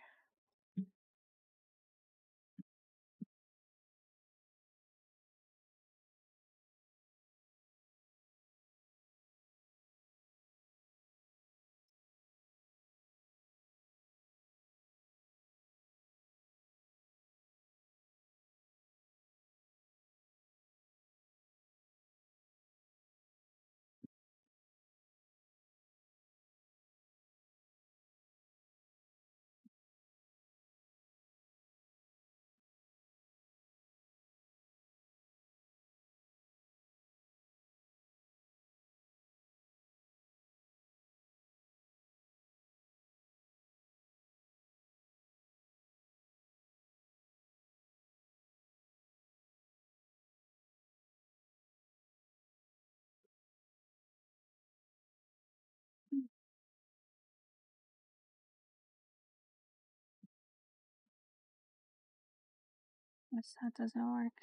Guess that doesn't work.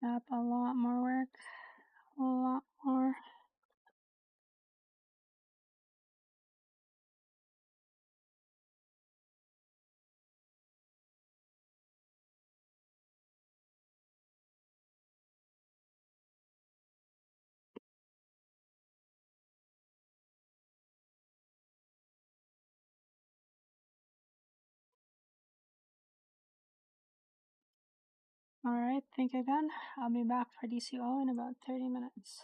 Yep, a lot more work. A lot more. Alright, think again. I'll be back for DCUO in about 30 minutes.